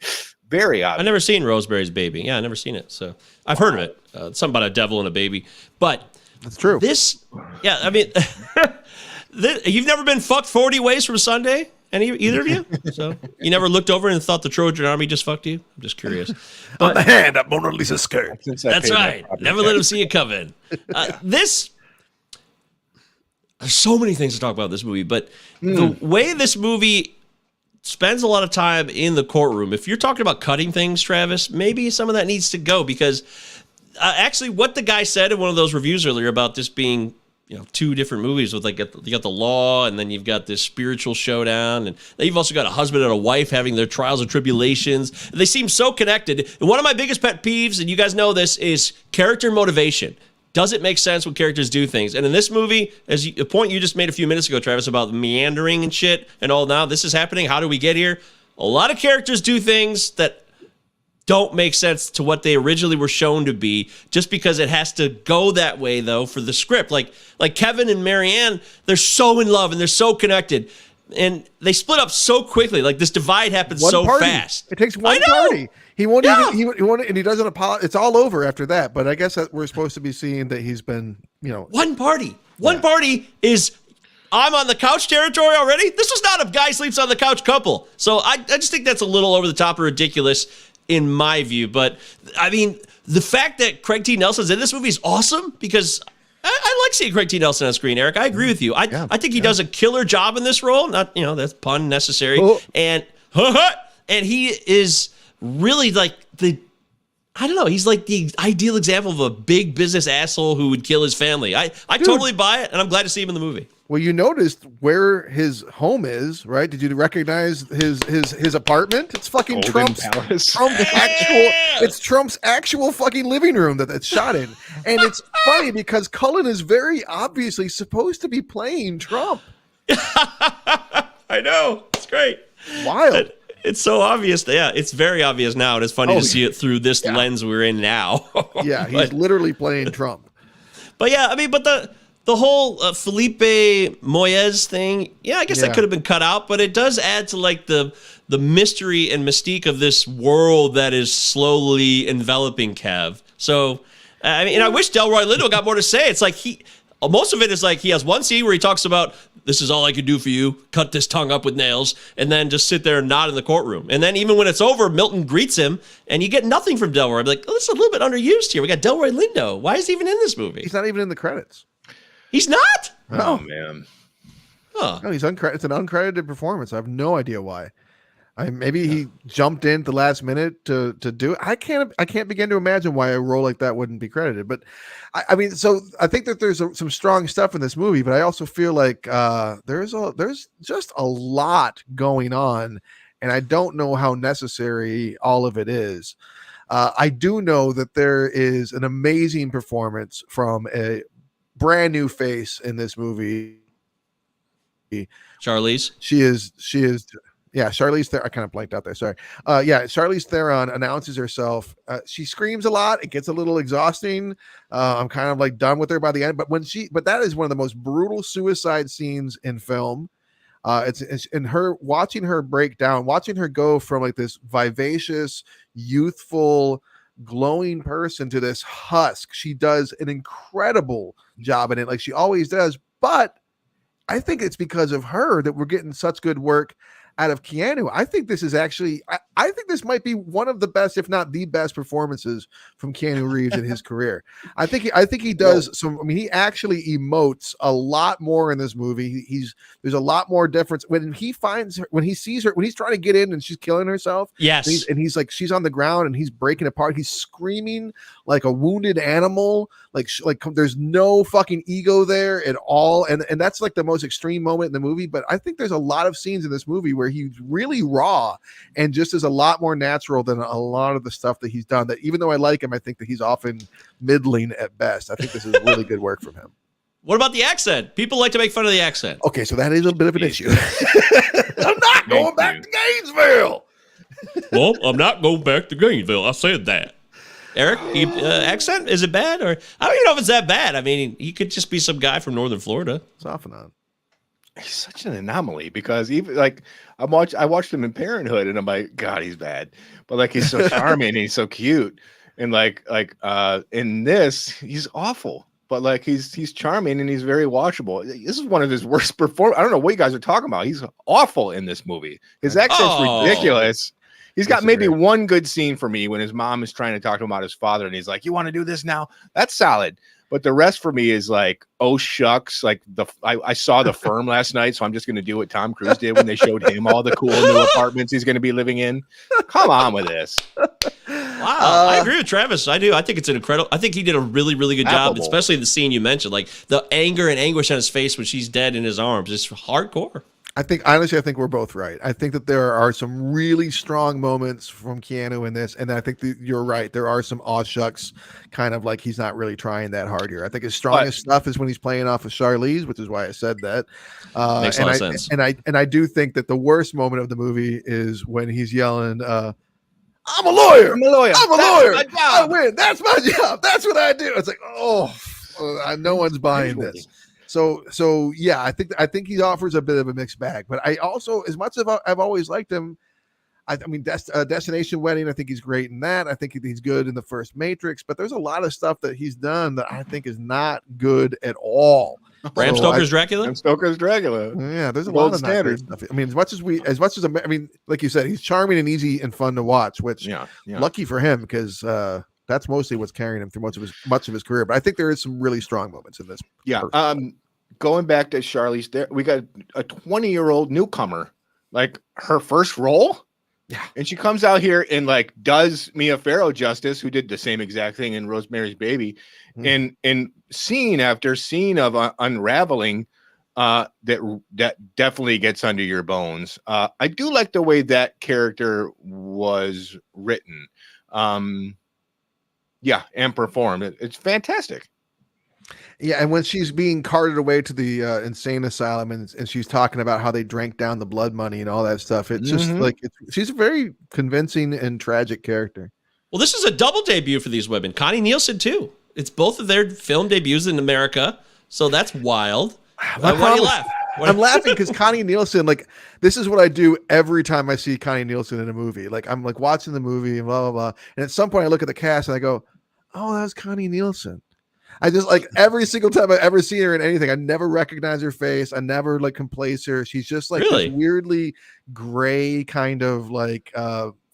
[SPEAKER 3] Very obvious.
[SPEAKER 1] I've never seen Rosemary's Baby. Yeah, I've never seen it. So I've heard of it. Something about a devil and a baby. But
[SPEAKER 2] that's true.
[SPEAKER 1] I mean, you've never been fucked 40 ways from Sunday? Either of you? So you never looked over and thought the Trojan army just fucked you? I'm just curious. But,
[SPEAKER 2] on the hand of Mona Lisa's skirt.
[SPEAKER 1] That's right. Never let him see you come in. There's so many things to talk about in this movie, but the way this movie spends a lot of time in the courtroom, if you're talking about cutting things, Travis, maybe some of that needs to go, because actually what the guy said in one of those reviews earlier about this being, two different movies with you got the law, and then you've got this spiritual showdown, and then you've also got a husband and a wife having their trials and tribulations. They seem so connected. And one of my biggest pet peeves, and you guys know this, is character motivation. Does it make sense when characters do things? And in this movie, a point you just made a few minutes ago, Travis, about meandering and shit and all, now this is happening. How do we get here? A lot of characters do things that don't make sense to what they originally were shown to be, just because it has to go that way, though, for the script. Like Kevin and Marianne, they're so in love and they're so connected. And they split up so quickly. Like, this divide happens fast.
[SPEAKER 2] It takes one party. He won't even. He won't, and he doesn't apologize. It's all over after that. But I guess that we're supposed to be seeing that he's been,
[SPEAKER 1] one party. One party is I'm on the couch territory already. This was not a guy sleeps on the couch couple. So I just think that's a little over the top or ridiculous in my view. But I mean, the fact that Craig T. Nelson's in this movie is awesome because I like seeing Craig T. Nelson on screen, Eric. I agree with you. I think he does a killer job in this role. Not, that's pun necessary. Oh. And he is really like he's like the ideal example of a big business asshole who would kill his family. I totally buy it, and I'm glad to see him in the movie.
[SPEAKER 2] Well, you noticed where his home is, right? Did you recognize his apartment? It's fucking Trump's It's Trump's actual fucking living room that's shot in. And it's funny because Cullen is very obviously supposed to be playing Trump.
[SPEAKER 1] I know. It's great.
[SPEAKER 2] Wild.
[SPEAKER 1] It's so obvious. Yeah, it's very obvious now, and it's funny to see it through this lens we're in now.
[SPEAKER 2] Yeah, he's literally playing Trump.
[SPEAKER 1] But yeah, I mean, the whole Felipe Moyes thing, I guess that could have been cut out, but it does add to like the mystery and mystique of this world that is slowly enveloping Kev. So, I mean, and I wish Delroy Lindo got more to say. It's like most of it is like he has one scene where he talks about, this is all I could do for you, cut this tongue up with nails, and then just sit there and nod in the courtroom. And then even when it's over, Milton greets him, and you get nothing from Delroy. I'm like, this is a little bit underused here. We got Delroy Lindo. Why is he even in this movie?
[SPEAKER 2] He's not even in the credits.
[SPEAKER 1] He's not?
[SPEAKER 3] Oh, man.
[SPEAKER 2] Huh. No, he's uncredited. It's an uncredited performance. I have no idea why. Maybe he jumped in at the last minute to do it. I can't begin to imagine why a role like that wouldn't be credited. But I mean, so I think that there's some strong stuff in this movie, but I also feel like there's just a lot going on, and I don't know how necessary all of it is. I do know that there is an amazing performance from a brand new face in this movie.
[SPEAKER 1] Charlize.
[SPEAKER 2] She is. Yeah, Charlize Theron. I kind of blanked out there. Sorry. Charlize Theron announces herself. She screams a lot. It gets a little exhausting. I'm kind of like done with her by the end. But that is one of the most brutal suicide scenes in film. It's in her watching her break down, watching her go from like this vivacious, youthful, glowing person to this husk. She does an incredible job in it, like she always does. But I think it's because of her that we're getting such good work out of Keanu. I think this is actually, I think this might be one of the best, if not the best performances from Keanu Reeves in his career. I think he does some, I mean, he actually emotes a lot more in this movie. There's a lot more difference when he finds her, when he sees her, when he's trying to get in and she's killing herself.
[SPEAKER 1] Yes.
[SPEAKER 2] And he's like, she's on the ground and he's breaking apart. He's screaming like a wounded animal. Like there's no fucking ego there at all. And that's like the most extreme moment in the movie. But I think there's a lot of scenes in this movie where he's really raw and just is a lot more natural than a lot of the stuff that he's done. That even though I like him, I think that he's often middling at best. I think this is really good work from him.
[SPEAKER 1] What about the accent? People like to make fun of the accent.
[SPEAKER 2] Okay, so that is a bit of an issue. I'm not going back to Gainesville.
[SPEAKER 1] Well, I'm not going back to Gainesville. I said that. Eric, accent, is it bad? Or I don't even know if it's that bad. I mean, he could just be some guy from northern Florida.
[SPEAKER 2] It's off and on.
[SPEAKER 3] He's such an anomaly because even like I watched him in Parenthood and I'm like, God, he's bad. But like he's so charming and he's so cute. And like in this, he's awful. But like he's charming and he's very watchable. This is one of his worst performances. I don't know what you guys are talking about. He's awful in this movie. His accent's ridiculous. He's got maybe one good scene for me when his mom is trying to talk to him about his father and he's like, you want to do this now? That's solid. But the rest for me is like, oh shucks, like I saw The Firm last night, so I'm just going to do what Tom Cruise did when they showed him all the cool new apartments he's going to be living in. Come on with this.
[SPEAKER 1] Wow, I agree with Travis. I do. I think it's an incredible. I think he did a really, really good job, especially the scene you mentioned, like the anger and anguish on his face when she's dead in his arms. It's hardcore.
[SPEAKER 2] I think we're both right. I think that there are some really strong moments from Keanu in this, and I think that you're right. There are some aw shucks, kind of like he's not really trying that hard here. I think his strongest stuff is when he's playing off of Charlize, which is why I said that.
[SPEAKER 1] Makes a lot of sense.
[SPEAKER 2] And I do think that the worst moment of the movie is when he's yelling, "I'm a lawyer. I'm a lawyer. I win. That's my job. That's what I do." It's like, no one's buying this. So yeah, I think he offers a bit of a mixed bag, but I also, as much as I've always liked him, I mean, Destination Wedding, I think he's great in that. I think he's good in the first Matrix, but there's a lot of stuff that he's done that I think is not good at all.
[SPEAKER 1] Bram Stoker's Dracula?
[SPEAKER 3] Bram Stoker's Dracula.
[SPEAKER 2] Yeah, there's a
[SPEAKER 3] Gold
[SPEAKER 2] lot of
[SPEAKER 3] standard
[SPEAKER 2] stuff. I mean, I mean, like you said, he's charming and easy and fun to watch, which lucky for him, because that's mostly what's carrying him through much of his career. But I think there is some really strong moments in this.
[SPEAKER 3] Yeah. Going back to Charlize, there we got a 20-year-old newcomer, like her first role.
[SPEAKER 2] Yeah.
[SPEAKER 3] And she comes out here and like does Mia Farrow justice, who did the same exact thing in Rosemary's Baby. And scene after scene of unraveling that definitely gets under your bones. I do like the way that character was written. And performed. It's fantastic.
[SPEAKER 2] Yeah, and when she's being carted away to the insane asylum, and she's talking about how they drank down the blood money and all that stuff, it's just like she's a very convincing and tragic character.
[SPEAKER 1] Well, this is a double debut for these women. Connie Nielsen too. It's both of their film debuts in America, so that's wild. Why do you laugh?
[SPEAKER 2] I'm laughing because Connie Nielsen, like, this is what I do every time I see Connie Nielsen in a movie. Like, I'm like watching the movie and blah blah blah, and at some point I look at the cast and I go, "Oh, that was Connie Nielsen." I just, like, every single time I've ever seen her in anything, I never recognize her face. I never like can place her. She's just like this weirdly gray kind of like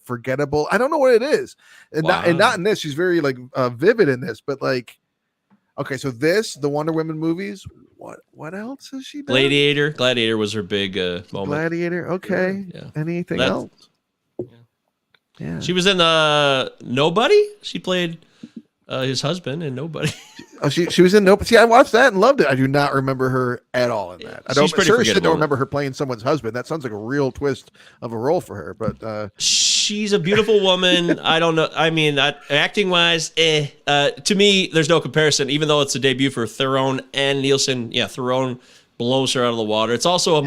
[SPEAKER 2] forgettable. I don't know what it is, and not in this. She's very like vivid in this, but like, okay, so the Wonder Woman movies. What else has she done?
[SPEAKER 1] Gladiator was her big moment.
[SPEAKER 2] Gladiator, okay. Yeah. Anything else? Yeah.
[SPEAKER 1] She was in Nobody. She played his husband in Nobody.
[SPEAKER 2] Oh, she was in Nobody. See, I watched that and loved it. I do not remember her at all in that. I don't remember her playing someone's husband. That sounds like a real twist of a role for her. But
[SPEAKER 1] she's a beautiful woman. I don't know. I mean, acting wise, to me, there's no comparison. Even though it's a debut for Theron and Nielsen, Theron blows her out of the water. It's also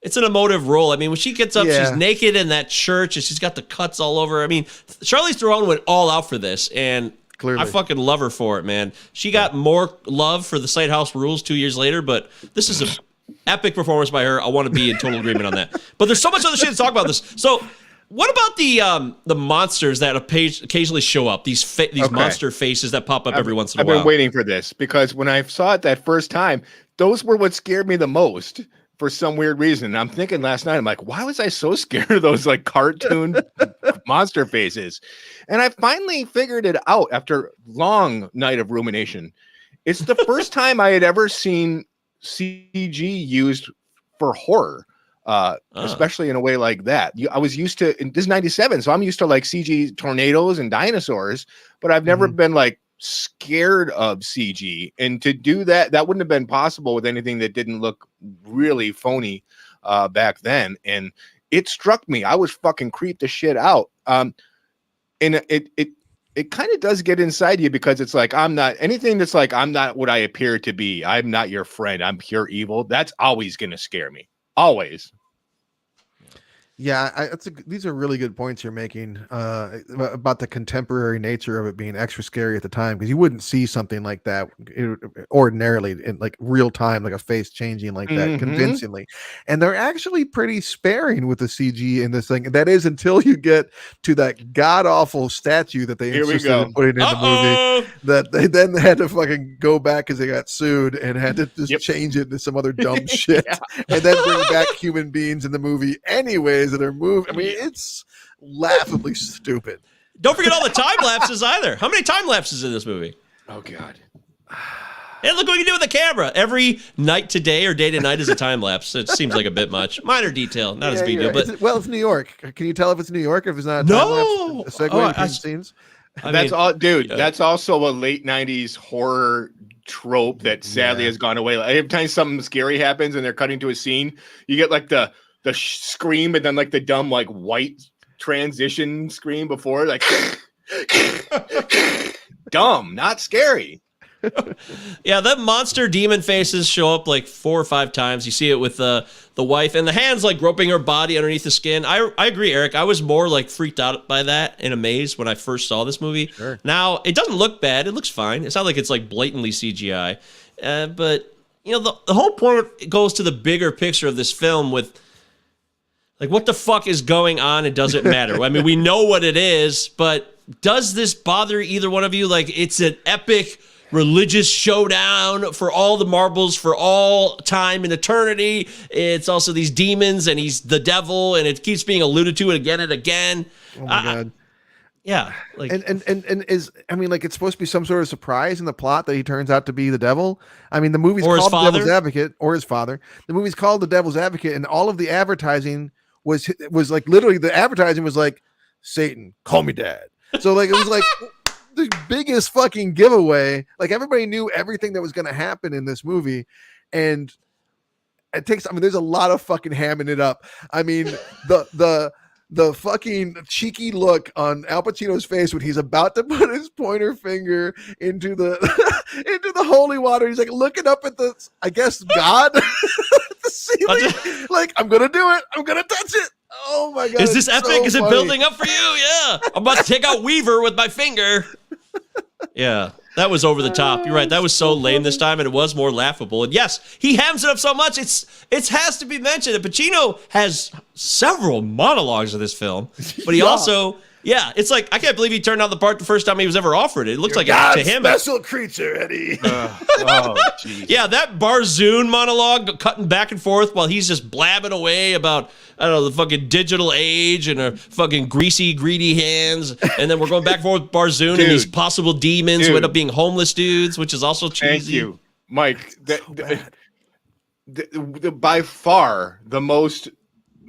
[SPEAKER 1] it's an emotive role. I mean, when she gets up, she's naked in that church and she's got the cuts all over. I mean, Charlize Theron went all out for this, and clearly I fucking love her for it, man. She got more love for the Sight House Rules 2 years later, but this is an epic performance by her. I want to be in total agreement on that. But there's so much other shit to talk about this. So, what about the monsters that occasionally show up? These monster faces that pop up every once in a while.
[SPEAKER 3] I've been waiting for this because when I saw it that first time, those were what scared me the most. For some weird reason. I'm thinking last night, I'm like, why was I so scared of those like cartoon monster faces? And I finally figured it out after long night of rumination. It's the first time I had ever seen CG used for horror, especially in a way like that. I was used to, this is 97, so I'm used to like CG tornadoes and dinosaurs, but I've never been like scared of CG, and to do that wouldn't have been possible with anything that didn't look really phony back then. And it struck me. I was fucking creeped the shit out. And it kind of does get inside you because it's like, I'm not anything that's like, I'm not what I appear to be. I'm not your friend. I'm pure evil. That's always going to scare me. Always.
[SPEAKER 2] Yeah, these are really good points you're making about the contemporary nature of it being extra scary at the time, because you wouldn't see something like that ordinarily in like real time, like a face changing like that convincingly. And they're actually pretty sparing with the CG in this thing. That is until you get to that god awful statue that they insisted on putting in the movie. That they then had to fucking go back because they got sued and had to just change it to some other dumb shit, and then bring back human beings in the movie anyways. That are moved. I mean, it's laughably stupid.
[SPEAKER 1] Don't forget all the time lapses either. How many time lapses in this movie?
[SPEAKER 3] Oh God!
[SPEAKER 1] And look what you can do with the camera. Every night to day or day to night is a time lapse. It seems like a bit much. Minor detail, not as big deal. But
[SPEAKER 2] it's New York. Can you tell if it's New York if it's not a time lapse? A segue between scenes.
[SPEAKER 3] That's all, dude. That's also a late '90s horror trope that sadly has gone away. Like, every time something scary happens and they're cutting to a scene, you get like the scream and then like the dumb like white transition scream before, like dumb, not scary.
[SPEAKER 1] Yeah, that monster demon faces show up like 4 or 5 times. You see it with the wife and the hands like groping her body underneath the skin. I agree, Eric. I was more like freaked out by that and amazed when I first saw this movie. Sure. Now it doesn't look bad. It looks fine. It's not like it's like blatantly CGI, but you know the whole point goes to the bigger picture of this film with Like, what the fuck is going on? It doesn't matter. I mean, we know what it is, but does this bother either one of you? Like, it's an epic religious showdown for all the marbles for all time and eternity. It's also these demons, and he's the devil, and it keeps being alluded to again and again.
[SPEAKER 2] Oh my God.
[SPEAKER 1] Yeah. Like,
[SPEAKER 2] and is, I mean, like, it's supposed to be some sort of surprise in the plot that he turns out to be the devil. I mean, the movie's called The Devil's Advocate, or his father. The movie's called The Devil's Advocate, and all of the advertising was like, literally the advertising was like, Satan, call me dad. So like, it was like the biggest fucking giveaway. Like, everybody knew everything that was going to happen in this movie, and it takes, I mean, there's a lot of fucking hamming it up. I mean, the fucking cheeky look on Al Pacino's face when he's about to put his pointer finger into the into the holy water. He's like looking up at the, I guess, God, the ceiling. Like, I'm gonna do it. I'm gonna touch it. Oh my God!
[SPEAKER 1] Is this epic? So is it building up for you? Yeah, I'm about to take out Weaver with my finger. Yeah. That was over the top. You're right. That was so lame this time, and it was more laughable. And yes, he hams it up so much. It has to be mentioned that Pacino has several monologues in this film, but he also, it's like, I can't believe he turned out the part the first time he was ever offered it. It looks like to him,
[SPEAKER 2] special creature, Eddie.
[SPEAKER 1] Yeah, that Barzoon monologue cutting back and forth while he's just blabbing away about, I don't know, the fucking digital age and fucking greasy, greedy hands. And then we're going back and forth with Barzoon and these possible demons who end up being homeless dudes, which is also cheesy.
[SPEAKER 3] Thank you, Mike. By far, the most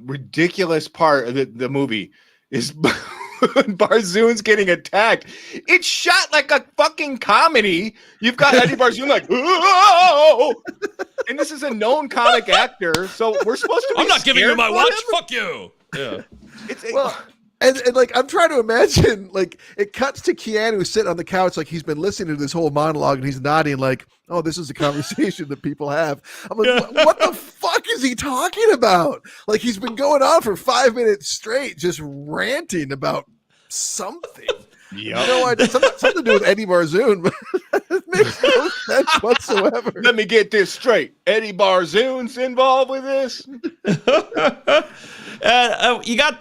[SPEAKER 3] ridiculous part of the movie is Barzoon's getting attacked. It's shot like a fucking comedy. You've got Eddie Barzoon like, oh! And this is a known comic actor, so we're supposed to be
[SPEAKER 1] I'm not giving you my watch.
[SPEAKER 3] Him?
[SPEAKER 1] Fuck you. Yeah.
[SPEAKER 2] And like, I'm trying to imagine, like, it cuts to Keanu sitting on the couch, like he's been listening to this whole monologue, and he's nodding, like, oh, this is a conversation that people have. I'm like, what the fuck is he talking about? Like, he's been going on for 5 minutes straight, just ranting about something.
[SPEAKER 3] Yeah,
[SPEAKER 2] no idea. Something to do with Eddie Barzoon, but it makes no sense whatsoever.
[SPEAKER 3] Let me get this straight. Eddie Barzoon's involved with this.
[SPEAKER 1] You got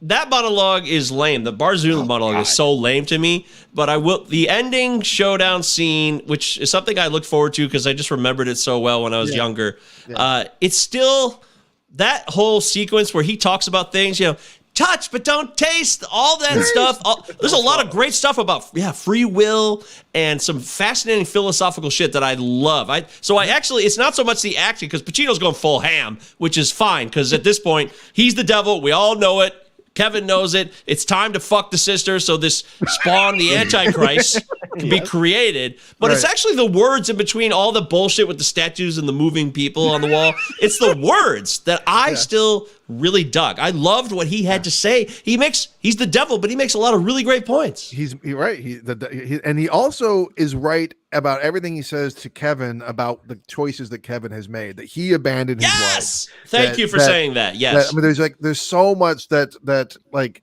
[SPEAKER 1] that monologue is lame. The Barzoon monologue is so lame to me. But the ending showdown scene, which is something I look forward to because I just remembered it so well when I was younger. Yeah. It's still that whole sequence where he talks about things, touch but don't taste, all that stuff. There's a lot of great stuff about free will and some fascinating philosophical shit that I love. It's not so much the acting, because Pacino's going full ham, which is fine, because at this point he's the devil. We all know it. Kevin knows it. It's time to fuck the sister, so this Spawn, the Antichrist, can be created. But it's actually the words in between all the bullshit with the statues and the moving people on the wall. It's the words that I still really dug. I loved what he had to say. He's the devil, but he makes a lot of really great points.
[SPEAKER 2] He's right. And he also is right about everything he says to Kevin about the choices that Kevin has made, that he abandoned his wife.
[SPEAKER 1] Thank you for saying that. Yes.
[SPEAKER 2] I mean, there's so much that like,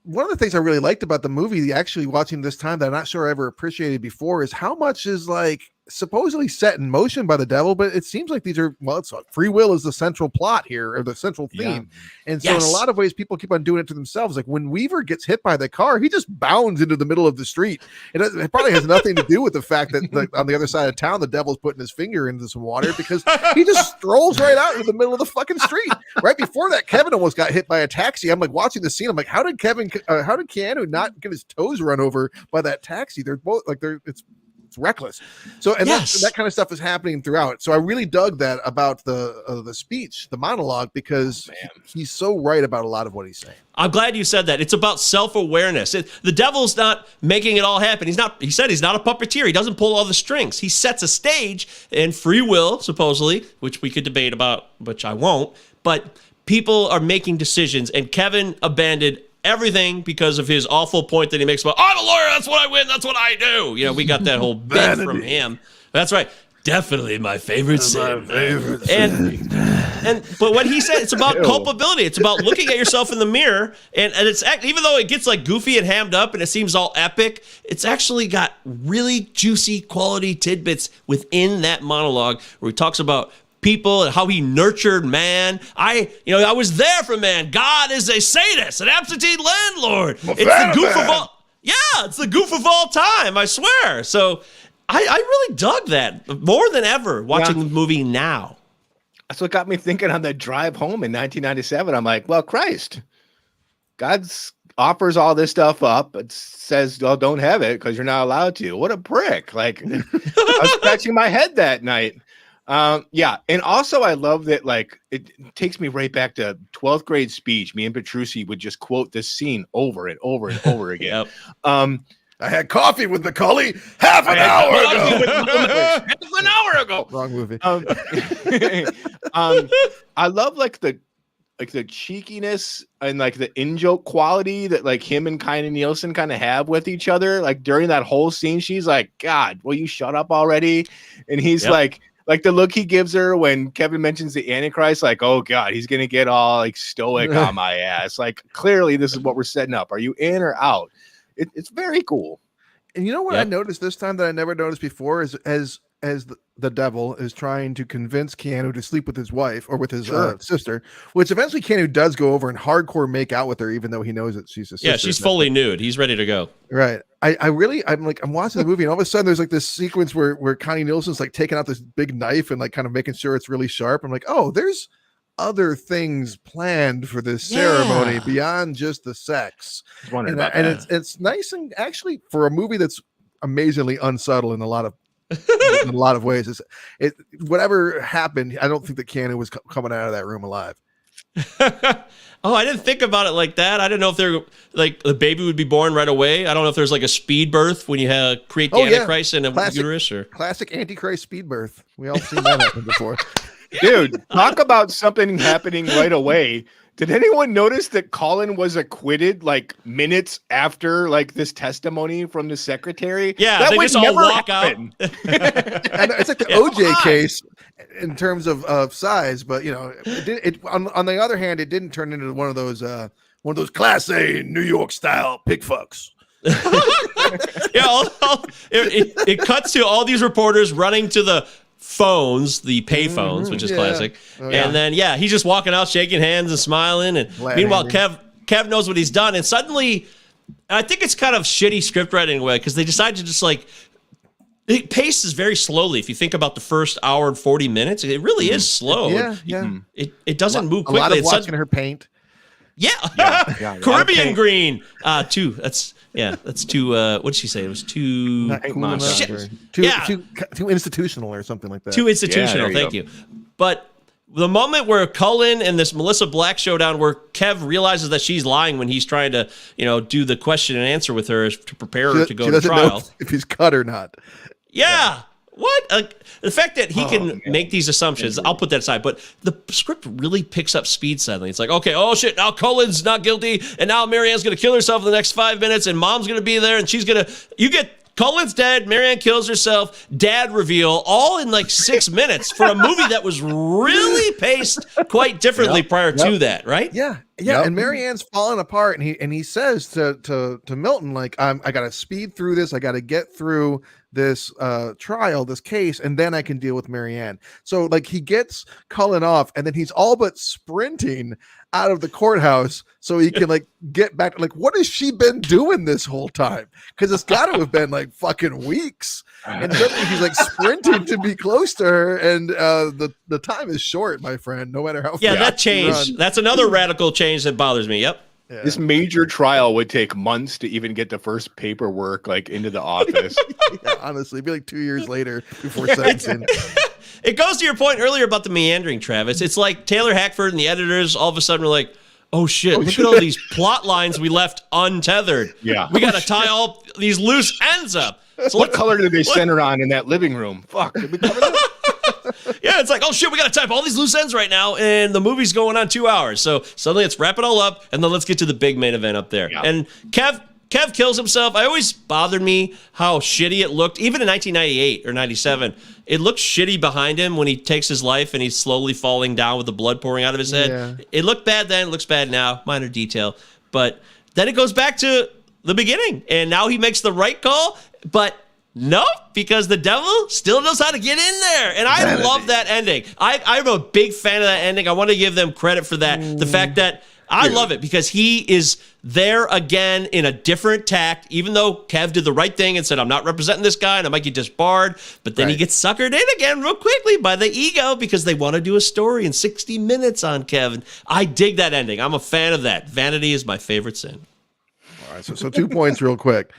[SPEAKER 2] one of the things I really liked about the movie, actually watching this time, that I'm not sure I ever appreciated before, is how much is like supposedly set in motion by the devil, but it seems like these are, it's free will is the central plot here, or the central theme. And so in a lot of ways, people keep on doing it to themselves. Like when Weaver gets hit by the car, he just bounds into the middle of the street. It probably has nothing to do with the fact that on the other side of town, the devil's putting his finger into some water, because he just strolls right out into the middle of the fucking street. Right before that, Kevin almost got hit by a taxi. I'm like watching the scene. I'm like, how did Keanu not get his toes run over by that taxi? They're both like, it's reckless. So, and that kind of stuff is happening throughout. So I really dug that about the speech, the monologue, because he's so right about a lot of what he's saying.
[SPEAKER 1] I'm glad you said that. It's about self-awareness. The devil's not making it all happen. He said he's not a puppeteer. He doesn't pull all the strings. He sets a stage, and free will, supposedly, which we could debate about, which I won't, but people are making decisions, and Kevin abandoned everything because of his awful point that he makes about, I'm a lawyer, that's what I win, that's what I do. We got that whole bit from him. That's right. Definitely my favorite sin. But what he said, it's about culpability. It's about looking at yourself in the mirror, and it's, even though it gets like goofy and hammed up and it seems all epic, it's actually got really juicy quality tidbits within that monologue where he talks about people and how he nurtured man. I was there for man. God is a sadist, an absentee landlord. It's the goof of all. Yeah, it's the goof of all time. I swear. So I really dug that more than ever watching the movie now.
[SPEAKER 3] That's what got me thinking on that drive home in 1997. I'm like, well, Christ, God offers all this stuff up, but says, well, don't have it because you're not allowed to. What a prick. Like, I was scratching my head that night. Yeah. And also I love that, like, it takes me right back to 12th grade speech. Me and Petrucci would just quote this scene over and over and over again.
[SPEAKER 2] Yep. I had coffee with Macaulay half an hour ago. Wrong movie.
[SPEAKER 3] I love like the cheekiness and like the in-joke quality that like him and Kyna Nielsen kind of have with each other. Like during that whole scene, she's like, God, will you shut up already? And he's like the look he gives her when Kevin mentions the Antichrist, like, oh God, he's going to get all like stoic on my ass. Like clearly this is what we're setting up. Are you in or out? It's very cool.
[SPEAKER 2] And you know what I noticed this time that I never noticed before is as the devil is trying to convince Keanu to sleep with his wife or with his sister, which eventually Keanu does go over and hardcore make out with her, even though he knows that she's a sister.
[SPEAKER 1] Yeah, she's fully nude. He's ready to go.
[SPEAKER 2] Right. I'm watching the movie and all of a sudden there's like this sequence where Connie Nielsen's like taking out this big knife and like kind of making sure it's really sharp. I'm like, oh, there's other things planned for this ceremony beyond just the sex. It's nice, and actually for a movie that's amazingly unsubtle in a lot of ways, whatever happened, I don't think that Keanu was coming out of that room alive.
[SPEAKER 1] Oh, I didn't think about it like that. I didn't know if they're like the baby would be born right away. I don't know if there's like a speed birth when you create the Antichrist in a uterus, or
[SPEAKER 2] classic Antichrist speed birth. We all seen that happen before.
[SPEAKER 3] Dude, talk about something happening right away. Did anyone notice that Colin was acquitted like minutes after like this testimony from the secretary?
[SPEAKER 1] Yeah,
[SPEAKER 3] that
[SPEAKER 1] they
[SPEAKER 3] would
[SPEAKER 1] just all walk
[SPEAKER 3] happen.
[SPEAKER 2] Out. And it's like the OJ case in terms of size, but on the other hand, it didn't turn into one of those Class A New York style pig fucks.
[SPEAKER 1] It cuts to all these reporters running to the phones, the pay phones, which is classic. And then he's just walking out, shaking hands and smiling. And meanwhile, Kev knows what he's done. And suddenly, I think it's kind of shitty script writing way because they decide to just like, it paces very slowly. If you think about the first hour and 40 minutes, it really is slow. It doesn't move quickly.
[SPEAKER 2] A lot of watching her paint.
[SPEAKER 1] Caribbean green. That's too. What did she say? It was too.
[SPEAKER 2] Too institutional or something like that.
[SPEAKER 1] Too institutional. Thank you. But the moment where Cullen and this Melissa Black showdown, where Kev realizes that she's lying when he's trying to, do the question and answer with her to prepare her to go to trial.
[SPEAKER 2] Know if he's cut or not.
[SPEAKER 1] Yeah. What? The fact that he can make these assumptions, I'll put that aside, but the script really picks up speed suddenly. It's like, okay, oh shit, now Cullen's not guilty, and now Marianne's going to kill herself in the next 5 minutes, and Mom's going to be there, and you get Cullen's dead, Marianne kills herself, dad reveal, all in like 6 minutes for a movie that was really paced quite differently prior to that, right?
[SPEAKER 2] Yeah. And Marianne's falling apart, and he says to Milton, like, I got to speed through this, I got to get through this trial, this case, and then I can deal with Marianne. So like he gets Cullen off, and then he's all but sprinting out of the courthouse so he can like get back. Like, what has she been doing this whole time? Because it's got to have been like fucking weeks. And suddenly he's like sprinting to be close to her, and the time is short, my friend. No matter how fast
[SPEAKER 1] that change. That's another radical change that bothers me. Yep.
[SPEAKER 3] Yeah. This major trial would take months to even get the first paperwork like into the office.
[SPEAKER 2] Honestly, it'd be like 2 years later before sentencing.
[SPEAKER 1] It goes to your point earlier about the meandering, Travis. It's like Taylor Hackford and the editors all of a sudden were like, oh shit, look at all these plot lines we left untethered.
[SPEAKER 3] Yeah.
[SPEAKER 1] We got to tie all these loose ends up.
[SPEAKER 3] So what color did they center on in that living room? Fuck, did we cover that?
[SPEAKER 1] Yeah, it's like, oh shit, we got to type all these loose ends right now, and the movie's going on 2 hours. So suddenly let's wrap it all up, and then let's get to the big main event up there. Yeah. And Kev kills himself. I always bothered me how shitty it looked, even in 1998 or 97. It looked shitty behind him when he takes his life and he's slowly falling down with the blood pouring out of his head. Yeah. It looked bad then, it looks bad now, minor detail. But then it goes back to the beginning, and now he makes the right call, but Nope, because the devil still knows how to get in there. And I love that ending. I'm a big fan of that ending. I want to give them credit for that. The fact that I love it because he is there again in a different tact, even though Kev did the right thing and said, I'm not representing this guy and I might get disbarred. But then he gets suckered in again real quickly by the ego because they want to do a story in 60 minutes on Kevin. I dig that ending. I'm a fan of that. Vanity is my favorite sin.
[SPEAKER 2] All right, so 2 points real quick.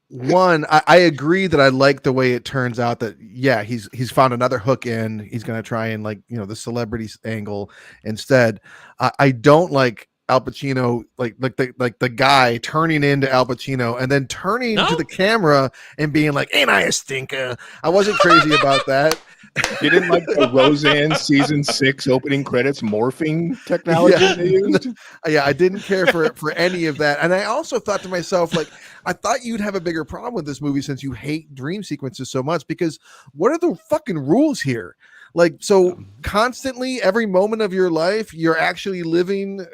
[SPEAKER 2] One, I agree that I like the way it turns out that, yeah, he's found another hook in. He's going to try and the celebrity angle instead. I don't like Al Pacino, like the guy turning into Al Pacino and then turning to the camera and being like, ain't I a stinker? I wasn't crazy about that.
[SPEAKER 3] You didn't like the Roseanne season 6 opening credits morphing technology they used?
[SPEAKER 2] Yeah, I didn't care for any of that. And I also thought to myself, like, I thought you'd have a bigger problem with this movie since you hate dream sequences so much, because what are the fucking rules here? Like, so constantly, every moment of your life, you're actually living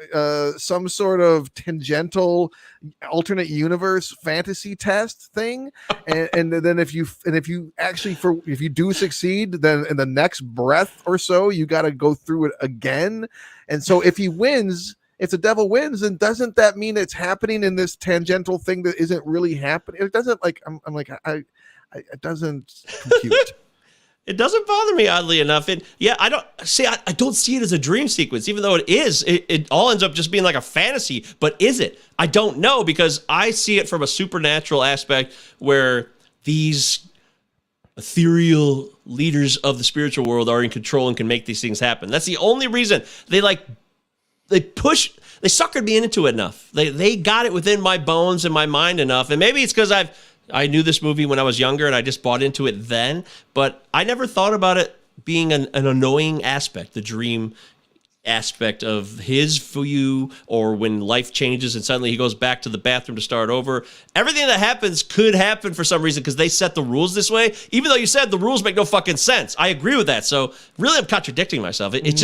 [SPEAKER 2] some sort of tangential alternate universe fantasy test thing, and then if you do succeed, then in the next breath or so, you got to go through it again. And so if he wins, if the devil wins, then doesn't that mean it's happening in this tangential thing that isn't really happening? It doesn't, like, it doesn't compute.
[SPEAKER 1] It doesn't bother me, oddly enough. I don't see it as a dream sequence, even though it is. It all ends up just being like a fantasy. But is it? I don't know, because I see it from a supernatural aspect where these ethereal leaders of the spiritual world are in control and can make these things happen. That's the only reason they suckered me into it enough. They got it within my bones and my mind enough. And maybe it's because I knew this movie when I was younger and I just bought into it then, but I never thought about it being an annoying aspect, the dream aspect of his view, or when life changes and suddenly he goes back to the bathroom to start over. Everything that happens could happen for some reason because they set the rules this way, even though you said the rules make no fucking sense. I agree with that. So really I'm contradicting myself. It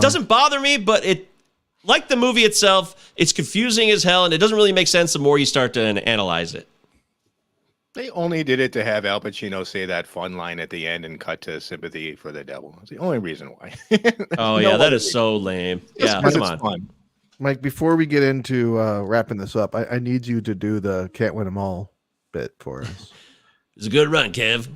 [SPEAKER 1] doesn't bother me, but like the movie itself, it's confusing as hell and it doesn't really make sense the more you start to analyze it.
[SPEAKER 3] They only did it to have Al Pacino say that fun line at the end and cut to sympathy for the devil. That's the only reason why.
[SPEAKER 1] That is so lame. Yeah, come on.
[SPEAKER 3] Fun.
[SPEAKER 2] Mike, before we get into wrapping this up, I need you to do the can't win them all bit for us.
[SPEAKER 1] It's a good run, Kev.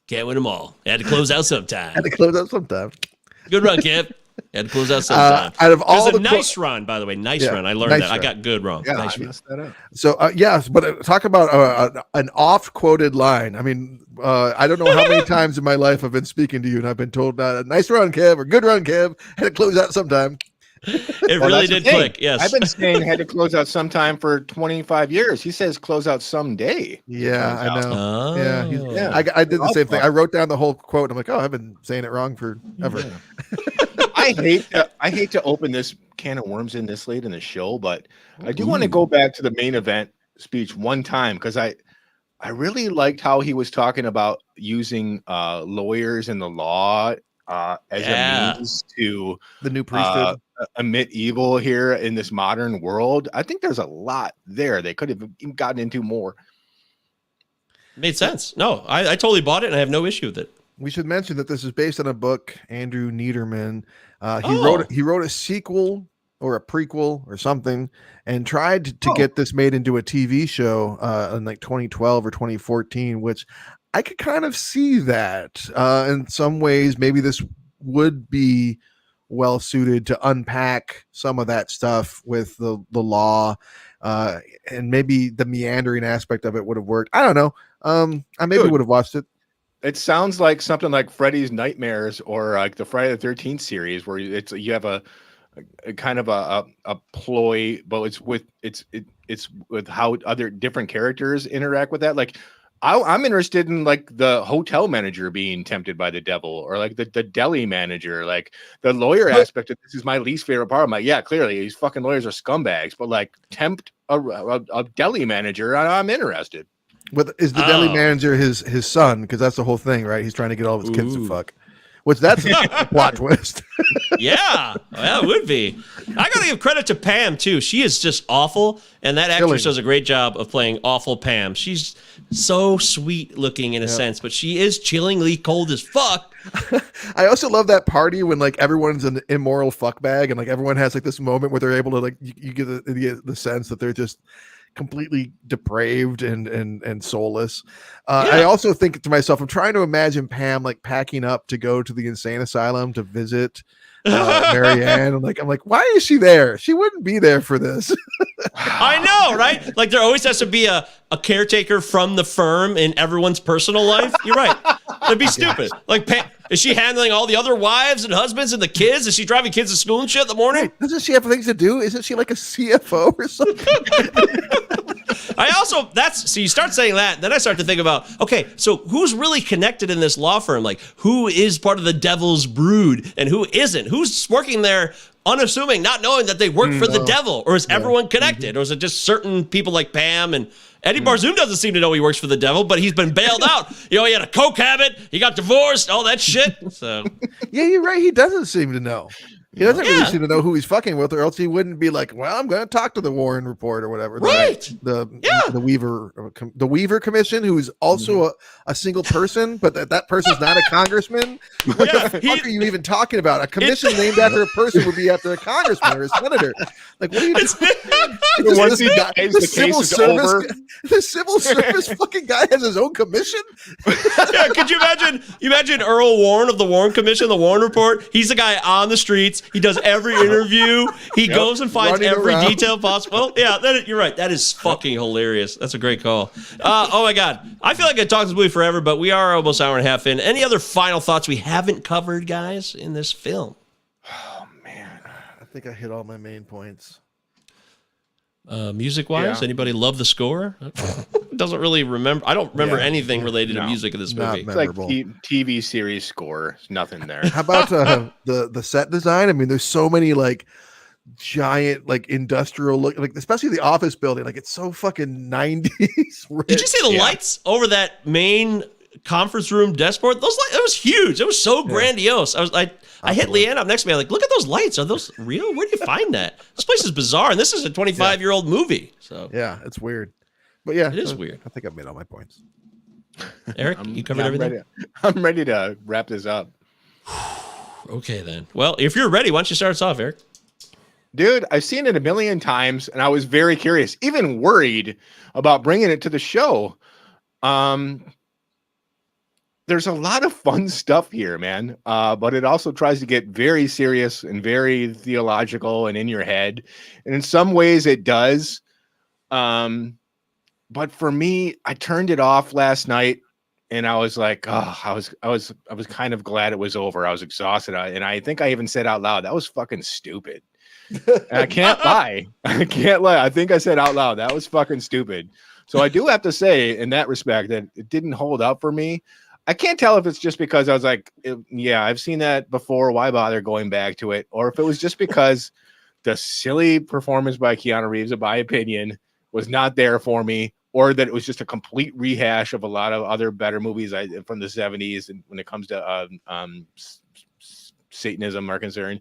[SPEAKER 1] Can't win them all. Had to close out sometime. Good run, Kev. Had to close out sometime.
[SPEAKER 2] Out of all
[SPEAKER 1] the nice run, by the way. Nice run. I learned that. Run. I got good wrong.
[SPEAKER 3] Yeah,
[SPEAKER 1] nice
[SPEAKER 3] I messed that up.
[SPEAKER 2] So, yes, but talk about an oft-quoted line. I mean, I don't know how many times in my life I've been speaking to you and I've been told, nice run, Kev, or good run, Kev. Had to close out sometime.
[SPEAKER 1] It really did click, yes.
[SPEAKER 3] I've been saying had to close out sometime for 25 years. He says close out someday.
[SPEAKER 2] Yeah, I know.
[SPEAKER 1] Oh.
[SPEAKER 2] Yeah. I did the same thing. I wrote down the whole quote. And I'm like, I've been saying it wrong forever.
[SPEAKER 3] Yeah. I hate to open this can of worms in this late in the show, but I do want to go back to the main event speech one time, because I really liked how he was talking about using lawyers and the law as a means to
[SPEAKER 2] the new priesthood.
[SPEAKER 3] Emit evil here in this modern world. I think there's a lot there they could have gotten into more.
[SPEAKER 1] Made sense. No, I totally bought it and I have no issue with it.
[SPEAKER 2] We should mention that this is based on a book. Andrew Niederman, he wrote a sequel or a prequel or something and tried to get this made into a TV show in like 2012 or 2014, which I could kind of see that in some ways. Maybe this would be well suited to unpack some of that stuff with the law, and maybe the meandering aspect of it would have worked. I don't know. I maybe would have watched it.
[SPEAKER 3] It sounds like something like Freddy's Nightmares or like the Friday the 13th series, where you have a kind of a ploy, but it's with how other different characters interact with that. Like I'm interested in like the hotel manager being tempted by the devil, or like the deli manager. Like the lawyer aspect of this is my least favorite part. I'm like, yeah, clearly these fucking lawyers are scumbags, but like tempt a deli manager, I'm interested.
[SPEAKER 2] Is the deli manager his son? Because that's the whole thing, right? He's trying to get all of his kids to fuck. Which that's a plot twist.
[SPEAKER 1] Yeah, well, it would be. I got to give credit to Pam, too. She is just awful, and that actress does a great job of playing awful Pam. She's so sweet looking in a sense, but she is chillingly cold as fuck.
[SPEAKER 2] I also love that party when like everyone's an immoral fuck bag and like everyone has like this moment where they're able to like you get the sense that they're just completely depraved and soulless. I also think to myself, I'm trying to imagine Pam like packing up to go to the insane asylum to visit Marianne. I'm like, why is she there? She wouldn't be there for this.
[SPEAKER 1] I know, right? Like there always has to be a caretaker from the firm in everyone's personal life. You're right. That'd be stupid. Like, is she handling all the other wives and husbands and the kids? Is she driving kids to school and shit in the morning?
[SPEAKER 2] Right. Doesn't she have things to do? Isn't she like a CFO or something?
[SPEAKER 1] So you start saying that, then I start to think about, okay, so who's really connected in this law firm? Like, who is part of the devil's brood and who isn't? Who's working there unassuming, not knowing that they work for the devil? Or is everyone connected? Or is it just certain people like Pam and Eddie Barzoom doesn't seem to know he works for the devil, but he's been bailed out. He had a coke habit, he got divorced, all that shit. So
[SPEAKER 2] yeah, you're right. He doesn't seem to know. He doesn't really seem to know who he's fucking with, or else he wouldn't be like, "Well, I'm going to talk to the Warren Report or whatever."
[SPEAKER 1] Right?
[SPEAKER 2] The Weaver Commission, who's also a single person, but that person's not a congressman. What the fuck are you even talking about? A commission named after a person would be after a congressman or a senator. Like, what are you doing? The civil service fucking guy has his own commission.
[SPEAKER 1] Yeah, could you imagine? You imagine Earl Warren of the Warren Commission, the Warren Report. He's the guy on the streets. He does every interview. He goes and finds every detail possible. Yeah, you're right. That is fucking hilarious. That's a great call. Oh my God. I feel like I talked this movie forever, but we are almost an hour and a half in. Any other final thoughts we haven't covered, guys, in this film?
[SPEAKER 2] Oh man, I think I hit all my main points.
[SPEAKER 1] Music-wise, anybody love the score? Doesn't really remember. I don't remember anything related to music in this movie.
[SPEAKER 3] It's like TV series score. Nothing there.
[SPEAKER 2] How about the set design? I mean, there's so many like giant like industrial look, like especially the office building. Like it's so fucking 90s. Rich.
[SPEAKER 1] Did you see the lights over that main conference room dashboard? Those lights, it was huge. It was so grandiose. I hit Leanne up next to me. I'm like, look at those lights. Are those real? Where do you find that? This place is bizarre, and this is a 25-year-old movie. So
[SPEAKER 2] yeah, it's weird. But yeah,
[SPEAKER 1] it is weird.
[SPEAKER 2] I think I've made all my points.
[SPEAKER 1] Eric, you covered everything?
[SPEAKER 3] I'm ready to wrap this up.
[SPEAKER 1] Okay, then. Well, if you're ready, why don't you start us off, Eric?
[SPEAKER 3] Dude, I've seen it a million times, and I was very curious, even worried about bringing it to the show. There's a lot of fun stuff here, man. But it also tries to get very serious and very theological and in your head. And in some ways it does. But for me, I turned it off last night and I was like, I was kind of glad it was over. I was exhausted. And I think I even said out loud, that was fucking stupid. And I can't lie. I think I said out loud, that was fucking stupid. So I do have to say in that respect that it didn't hold up for me. I can't tell if it's just because I was like, I've seen that before. Why bother going back to it? Or if it was just because the silly performance by Keanu Reeves, in my opinion, was not there for me, or that it was just a complete rehash of a lot of other better movies from the 70s and when it comes to Satanism are concerned.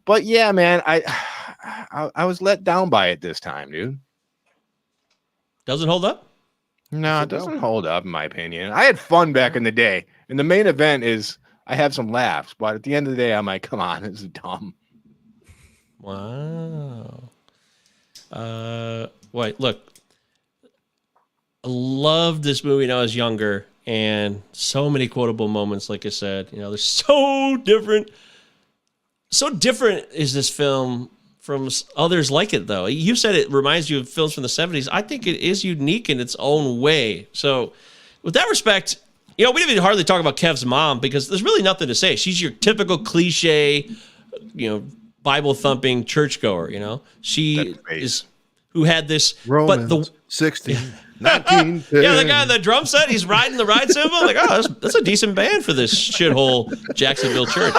[SPEAKER 3] But yeah, man, I was let down by it this time, dude.
[SPEAKER 1] Doesn't hold up?
[SPEAKER 3] No, it doesn't hold up, in my opinion. I had fun back in the day. And the main event is I have some laughs. But at the end of the day, I'm like, come on, this is dumb.
[SPEAKER 1] Wow. Wait, look. I loved this movie when I was younger. And so many quotable moments, like I said. They're so different. So different is this film from others like it, though. You said it reminds you of films from the 70s. I think it is unique in its own way. So with that respect, we didn't even hardly talk about Kev's mom because there's really nothing to say. She's your typical cliche, Bible-thumping churchgoer, She is who had this...
[SPEAKER 2] Romans 16, 19,
[SPEAKER 1] yeah, the guy on the drum set, he's riding the ride cymbal. Like, that's a decent band for this shithole Jacksonville church.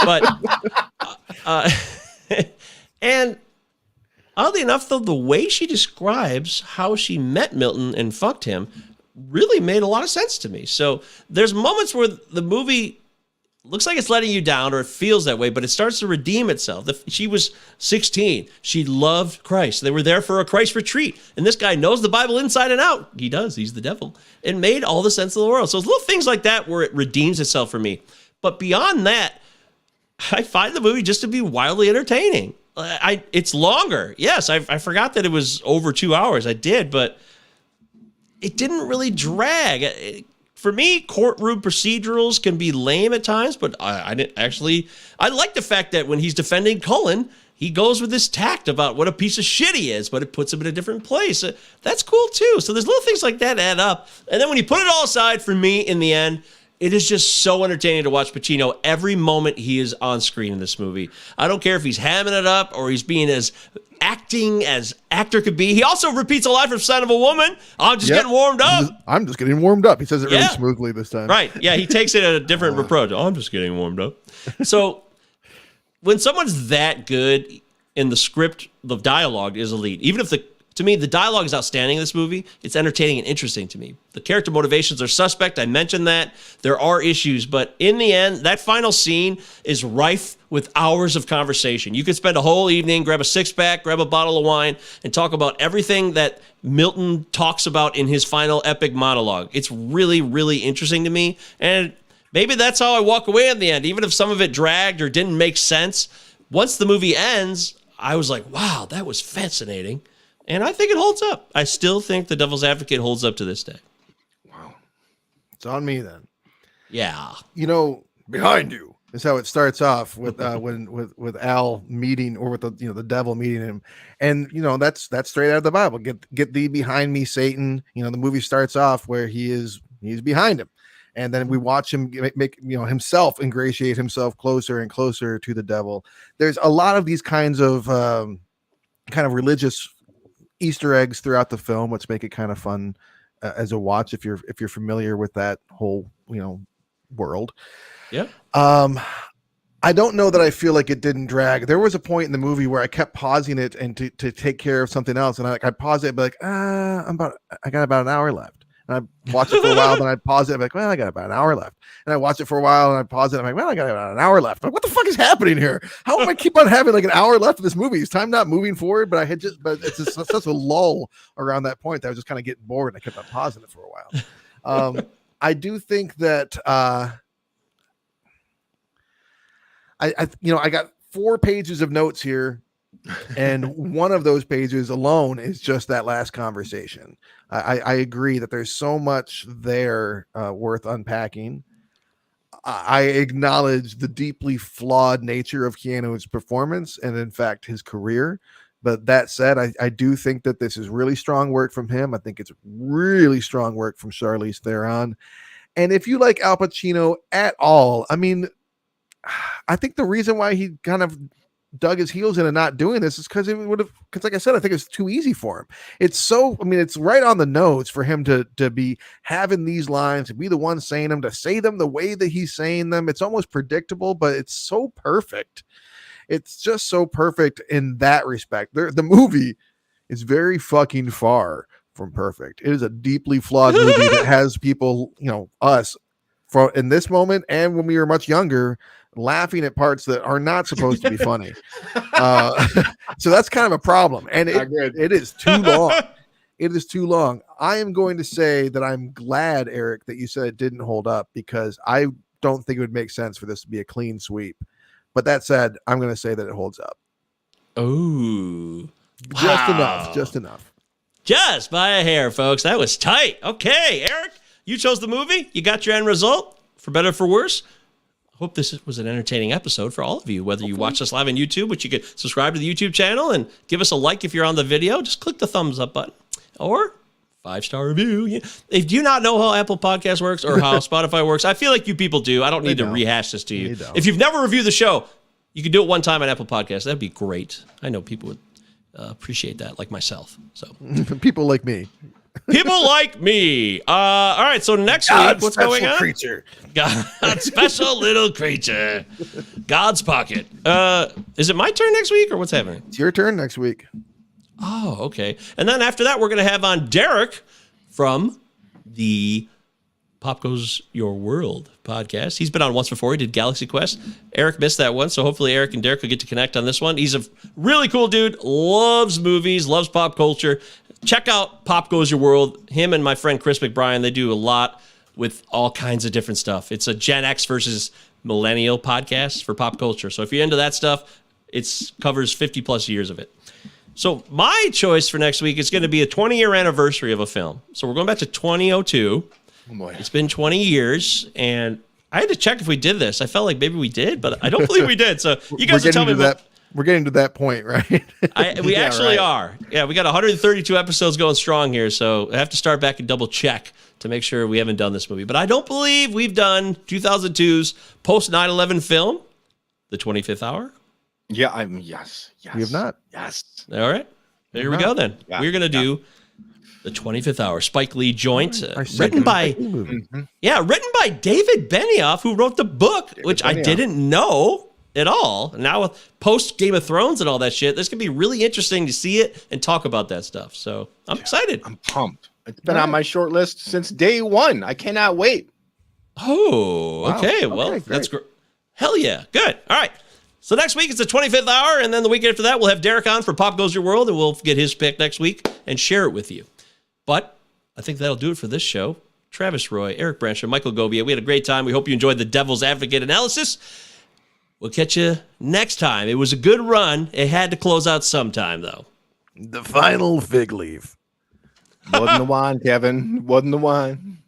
[SPEAKER 1] But... and oddly enough, though, the way she describes how she met Milton and fucked him really made a lot of sense to me. So there's moments where the movie looks like it's letting you down, or it feels that way, but it starts to redeem itself. She was 16. She loved Christ. They were there for a Christ retreat. And this guy knows the Bible inside and out. He does. He's the devil. It made all the sense in the world. So it's little things like that where it redeems itself for me. But beyond that, I find the movie just to be wildly entertaining. It's longer. Yes, I forgot that it was over 2 hours. I did, but it didn't really drag. For me, courtroom procedurals can be lame at times, but I like the fact that when he's defending Cullen, he goes with this tact about what a piece of shit he is, but it puts him in a different place. That's cool too. So there's little things like that add up. And then when you put it all aside, for me, in the end, it is just so entertaining to watch Pacino every moment he is on screen in this movie. I don't care if he's hamming it up or he's being as acting as actor could be. He also repeats a line from Son of a Woman. I'm just getting warmed up.
[SPEAKER 2] I'm just getting warmed up. He says it really smoothly this time.
[SPEAKER 1] Right. Yeah, he takes it at a different approach. I'm just getting warmed up. So when someone's that good in the script, the dialogue is elite. Even if to me, the dialogue is outstanding in this movie. It's entertaining and interesting to me. The character motivations are suspect. I mentioned that. There are issues, but in the end, that final scene is rife with hours of conversation. You could spend a whole evening, grab a six-pack, grab a bottle of wine, and talk about everything that Milton talks about in his final epic monologue. It's really, really interesting to me, and maybe that's how I walk away in the end. Even if some of it dragged or didn't make sense, once the movie ends, I was like, wow, that was fascinating. And I think it holds up. I still think The Devil's Advocate holds up to this day.
[SPEAKER 2] Wow. It's on me then.
[SPEAKER 1] Yeah.
[SPEAKER 2] Behind you is how it starts off with with Al meeting, or with the devil meeting him. And that's straight out of the Bible. Get thee behind me, Satan. The movie starts off where he's behind him. And then we watch him make himself ingratiate himself closer and closer to the devil. There's a lot of these kinds of kind of religious Easter eggs throughout the film, which make it kind of fun as a watch if you're familiar with that whole world.
[SPEAKER 1] Yeah.
[SPEAKER 2] I don't know that I feel like it didn't drag. There was a point in the movie where I kept pausing it and to take care of something else, and I pause it and be like, I got about an hour left. And I watch it for a while, then I pause it. I'm like, well, I got about an hour left. And I watch it for a while, and I pause it. I'm like, well, I got about an hour left. I'm like, what the fuck is happening here? How am I keep on having like an hour left of this movie? Is time not moving forward? But it's just such a lull around that point that I was just kind of getting bored, and I kept on pausing it for a while. I do think that I got 4 pages of notes here. And one of those pages alone is just that last conversation. I agree that there's so much there worth unpacking. I acknowledge the deeply flawed nature of Keanu's performance and, in fact, his career. But that said, I do think that this is really strong work from him. I think it's really strong work from Charlize Theron. And if you like Al Pacino at all, I mean, I think the reason why he kind of dug his heels in and not doing this is because like I said, I think it's too easy for him. It's right on the nose for him to be having these lines, to be the one saying them, to say them the way that he's saying them. It's almost predictable, but it's so perfect. It's just so perfect in that respect. The movie is very fucking far from perfect. It is a deeply flawed movie that has people, us, for in this moment and when we were much younger, laughing at parts that are not supposed to be funny. So that's kind of a problem. And it is too long. It is too long. I am going to say that I'm glad, Eric, that you said it didn't hold up, because I don't think it would make sense for this to be a clean sweep. But that said, I'm going to say that it holds up.
[SPEAKER 1] Oh,
[SPEAKER 2] Just enough.
[SPEAKER 1] Just by a hair, folks. That was tight. Okay, Eric, you chose the movie. You got your end result, for better or for worse. Hope this was an entertaining episode for all of you, whether you watch us live on YouTube, which you could subscribe to the YouTube channel and give us a like if you're on the video. Just click the thumbs up button, or 5-star review. If you not know how Apple Podcast works or how Spotify works, I feel like you people do. I don't need to rehash this to you. If you've never reviewed the show, you can do it one time on Apple Podcasts. That'd be great. I know people would appreciate that, like myself. So
[SPEAKER 2] people like me.
[SPEAKER 1] People like me. All right, so next week, what's going on?
[SPEAKER 2] Creature.
[SPEAKER 1] God's special little creature. God's pocket. Is it my turn next week, or what's happening?
[SPEAKER 2] It's your turn next week.
[SPEAKER 1] Oh, okay. And then after that, we're going to have on Derek from the Pop Goes Your World podcast. He's been on once before. He did Galaxy Quest. Eric missed that one, so hopefully Eric and Derek will get to connect on this one. He's a really cool dude, loves movies, loves pop culture. Check out Pop Goes Your World. Him and my friend Chris McBrien, they do a lot with all kinds of different stuff. It's a Gen X versus millennial podcast for pop culture. So if you're into that stuff, it covers 50 plus years of it. So my choice for next week is going to be a 20-year anniversary of a film. So we're going back to 2002.
[SPEAKER 3] Oh boy.
[SPEAKER 1] It's been 20 years, and I had to check if we did this. I felt like maybe we did, but I don't believe we did. So you guys will tell me
[SPEAKER 2] that. We're getting to that point, right?
[SPEAKER 1] We actually are. Yeah, we got 132 episodes going strong here, so I have to start back and double check to make sure we haven't done this movie. But I don't believe we've done 2002's post 9/11 film, The 25th Hour.
[SPEAKER 3] Yeah, yes.
[SPEAKER 2] We have not.
[SPEAKER 3] Yes.
[SPEAKER 1] All right, here we go then. Yeah. We're gonna do The 25th Hour, Spike Lee joint, written by David Benioff, who wrote the book, which I didn't know at all. Now with post Game of Thrones and all that shit, this could be really interesting to see it and talk about that stuff. So I'm excited.
[SPEAKER 3] I'm pumped. It's been on my short list since day one. I cannot wait.
[SPEAKER 1] Oh, wow. Okay. Well, that's great. Hell yeah. Good. All right. So next week it's the 25th hour, and then the week after that we'll have Derek on for Pop Goes Your World, and we'll get his pick next week and share it with you. But I think that'll do it for this show. Travis Roy, Eric Brancher, Michael Govia, we had a great time. We hope you enjoyed the Devil's Advocate analysis. We'll catch you next time. It was a good run. It had to close out sometime, though.
[SPEAKER 2] The final fig leaf.
[SPEAKER 3] Wasn't the wine, Kevin. Wasn't the wine.